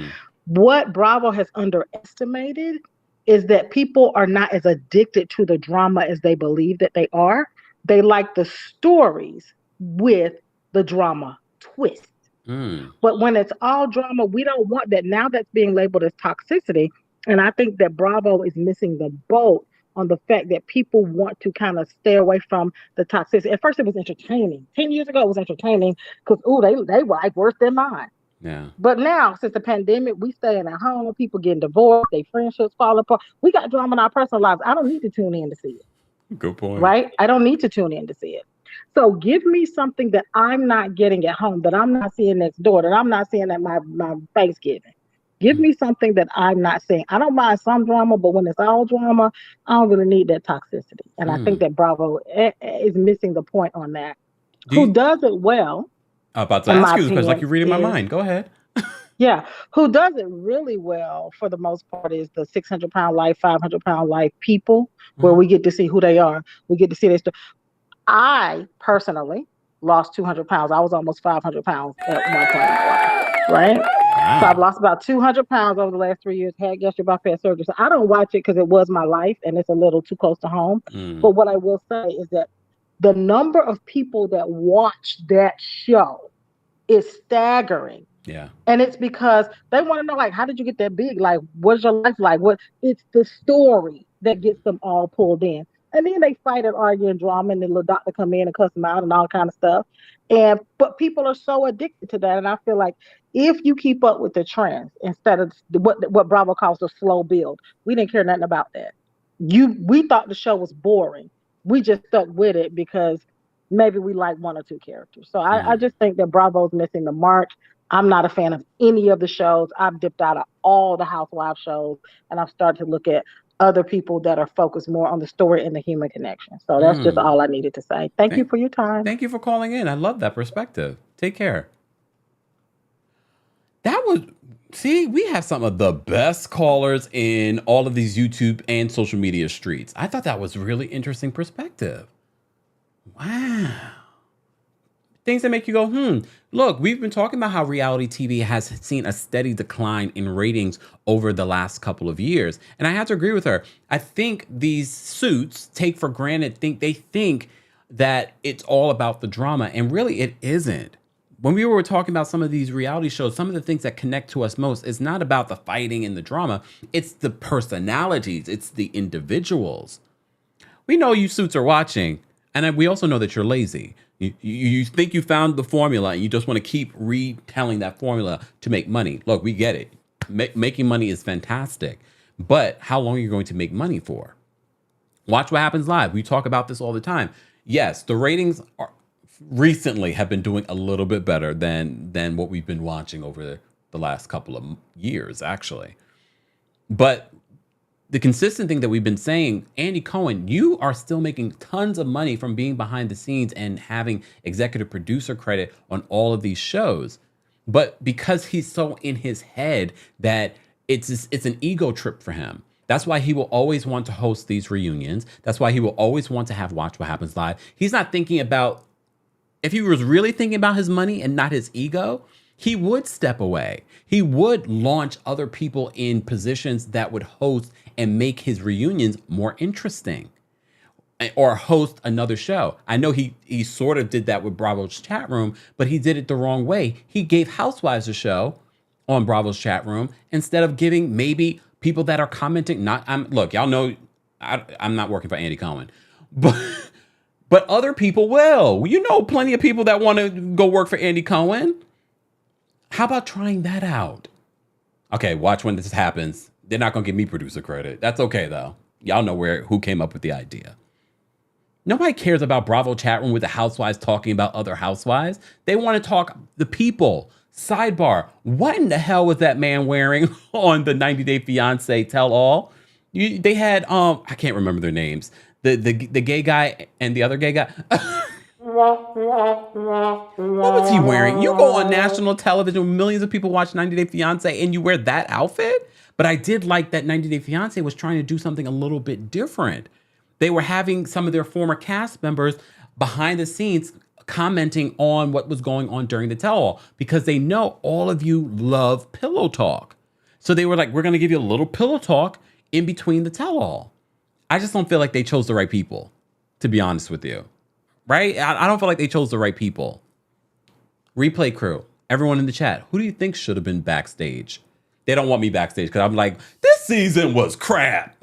What Bravo has underestimated is that people are not as addicted to the drama as they believe that they are. They like the stories with the drama twist. But when it's all drama, we don't want that. Now that's being labeled as toxicity. And I think that Bravo is missing the boat on the fact that people want to kind of stay away from the toxicity. At first, it was entertaining. 10 years ago, it was entertaining because, they were like worse than mine. Yeah. But now, since the pandemic, we staying at home, people getting divorced, their friendships fall apart. We got drama in our personal lives. I don't need to tune in to see it. Good point. Right? I don't need to tune in to see it. So give me something that I'm not getting at home, that I'm not seeing next door, that I'm not seeing at my Thanksgiving. Give me something that I'm not seeing. I don't mind some drama, but when it's all drama, I don't really need that toxicity. And I think that Bravo is missing the point on that. Who does it well? I'm about to ask you this question, like you're reading my mind. Go ahead. Yeah. Who does it really well for the most part is the 600-pound life, 500-pound life people, where we get to see who they are. We get to see their story. I personally lost 200 pounds. I was almost 500 pounds at one point in my life, right? Wow. So I've lost about 200 pounds over the last 3 years, had gastric bypass surgery. So I don't watch it because it was my life and it's a little too close to home. But what I will say is that the number of people that watch that show is staggering. Yeah. And it's because they want to know, like, how did you get that big? Like, what's your life like? It's the story that gets them all pulled in. And then they fight and argue and drama, and the little doctor come in and cuss them out and all kind of stuff. But people are so addicted to that. And I feel like if you keep up with the trends instead of what Bravo calls the slow build, we didn't care nothing about that. We thought the show was boring. We just stuck with it because maybe we like 1 or 2 characters. So I just think that Bravo's missing the mark. I'm not a fan of any of the shows. I've dipped out of all the Housewives shows, and I've started to look at other people that are focused more on the story and the human connection. So that's just all I needed to say. Thank you for your time. Thank you for calling in. I love that perspective. Take care. We have some of the best callers in all of these YouTube and social media streets. I thought that was really interesting perspective. Wow. Things that make you go, Look, we've been talking about how reality TV has seen a steady decline in ratings over the last couple of years. And I have to agree with her. I think these suits take for granted, they think that it's all about the drama. And really, it isn't. When we were talking about some of these reality shows, some of the things that connect to us most is not about the fighting and the drama. It's the personalities. It's the individuals. We know you suits are watching. And we also know that you're lazy. You think you found the formula and you just want to keep retelling that formula to make money. Look, we get it. Making money is fantastic. But how long are you going to make money for? Watch what happens live. We talk about this all the time. yes, the ratings are recently have been doing a little bit better than what we've been watching over the last couple of years, actually. But the consistent thing that we've been saying, Andy Cohen, you are still making tons of money from being behind the scenes and having executive producer credit on all of these shows. But because he's so in his head that it's an ego trip for him. That's why he will always want to host these reunions. That's why he will always want to have Watch What Happens Live. He's not thinking about, if he was really thinking about his money and not his ego, he would step away. He would launch other people in positions that would host and make his reunions more interesting, or host another show. I know he sort of did that with Bravo's chat room, but he did it the wrong way. He gave Housewives a show on Bravo's chat room instead of giving maybe people that are commenting. Look, y'all know I'm not working for Andy Cohen, but other people will. You know, plenty of people that want to go work for Andy Cohen. How about trying that out? Okay, watch when this happens. They're not going to give me producer credit. That's okay, though. Y'all know who came up with the idea. Nobody cares about Bravo chat room with the housewives talking about other housewives. They want to talk the people. Sidebar, what in the hell was that man wearing on the 90 Day Fiance tell all? They had, I can't remember their names. The gay guy and the other gay guy. What was he wearing? You go on national television, millions of people watch 90 Day Fiance, and you wear that outfit? But I did like that 90 Day Fiance was trying to do something a little bit different. They were having some of their former cast members behind the scenes commenting on what was going on during the tell-all, because they know all of you love pillow talk. So they were like, we're going to give you a little pillow talk in between the tell-all. I just don't feel like they chose the right people, to be honest with you. Right? I don't feel like they chose the right people. Replay crew, everyone in the chat, who do you think should have been backstage? They don't want me backstage because I'm like, this season was crap.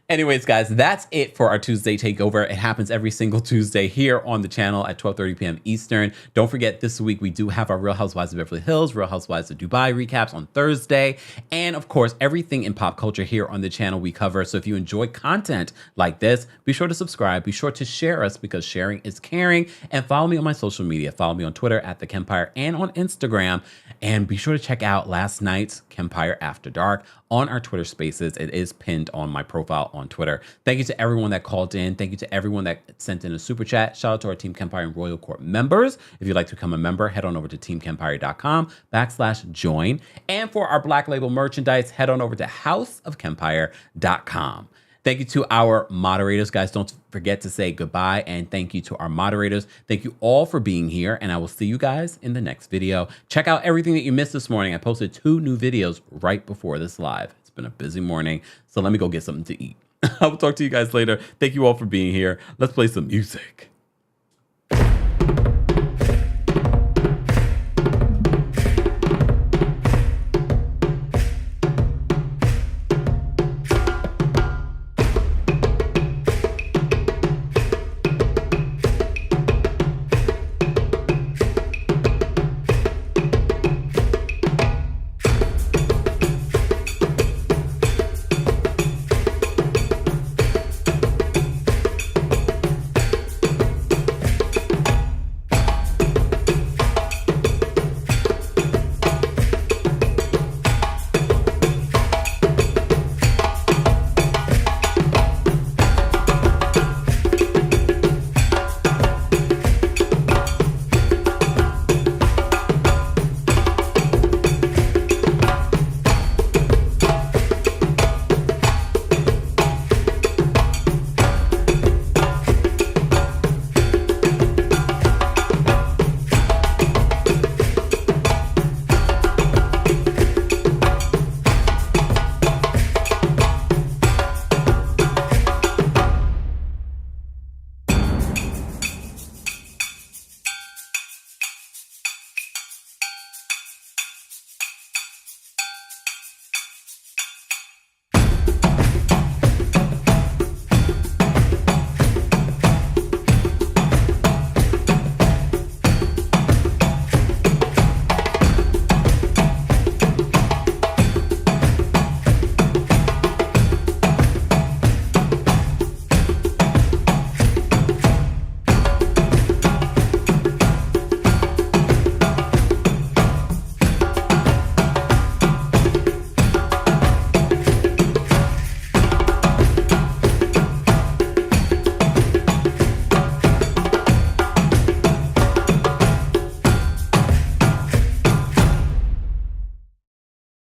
Anyways, guys, that's it for our Tuesday Takeover. It happens every single Tuesday here on the channel at 12:30 p.m. Eastern. Don't forget, this week we do have our Real Housewives of Beverly Hills, Real Housewives of Dubai recaps on Thursday. And of course, everything in pop culture here on the channel we cover. So if you enjoy content like this, be sure to subscribe. Be sure to share us, because sharing is caring. And follow me on my social media. Follow me on Twitter at TheKempire and on Instagram. And be sure to check out last night's Kempire After Dark on our Twitter Spaces. It is pinned on my profile on Twitter. Thank you to everyone that called in. Thank you to everyone that sent in a super chat. Shout out to our Team Kempire and Royal Court members. If you'd like to become a member, head on over to teamkempire.com/join. And for our Black Label merchandise, head on over to houseofkempire.com. Thank you to our moderators, guys. Don't forget to say goodbye. And thank you to our moderators. Thank you all for being here. And I will see you guys in the next video. Check out everything that you missed this morning. I posted 2 new videos right before this live. It's been a busy morning, so let me go get something to eat. I will talk to you guys later. Thank you all for being here. Let's play some music.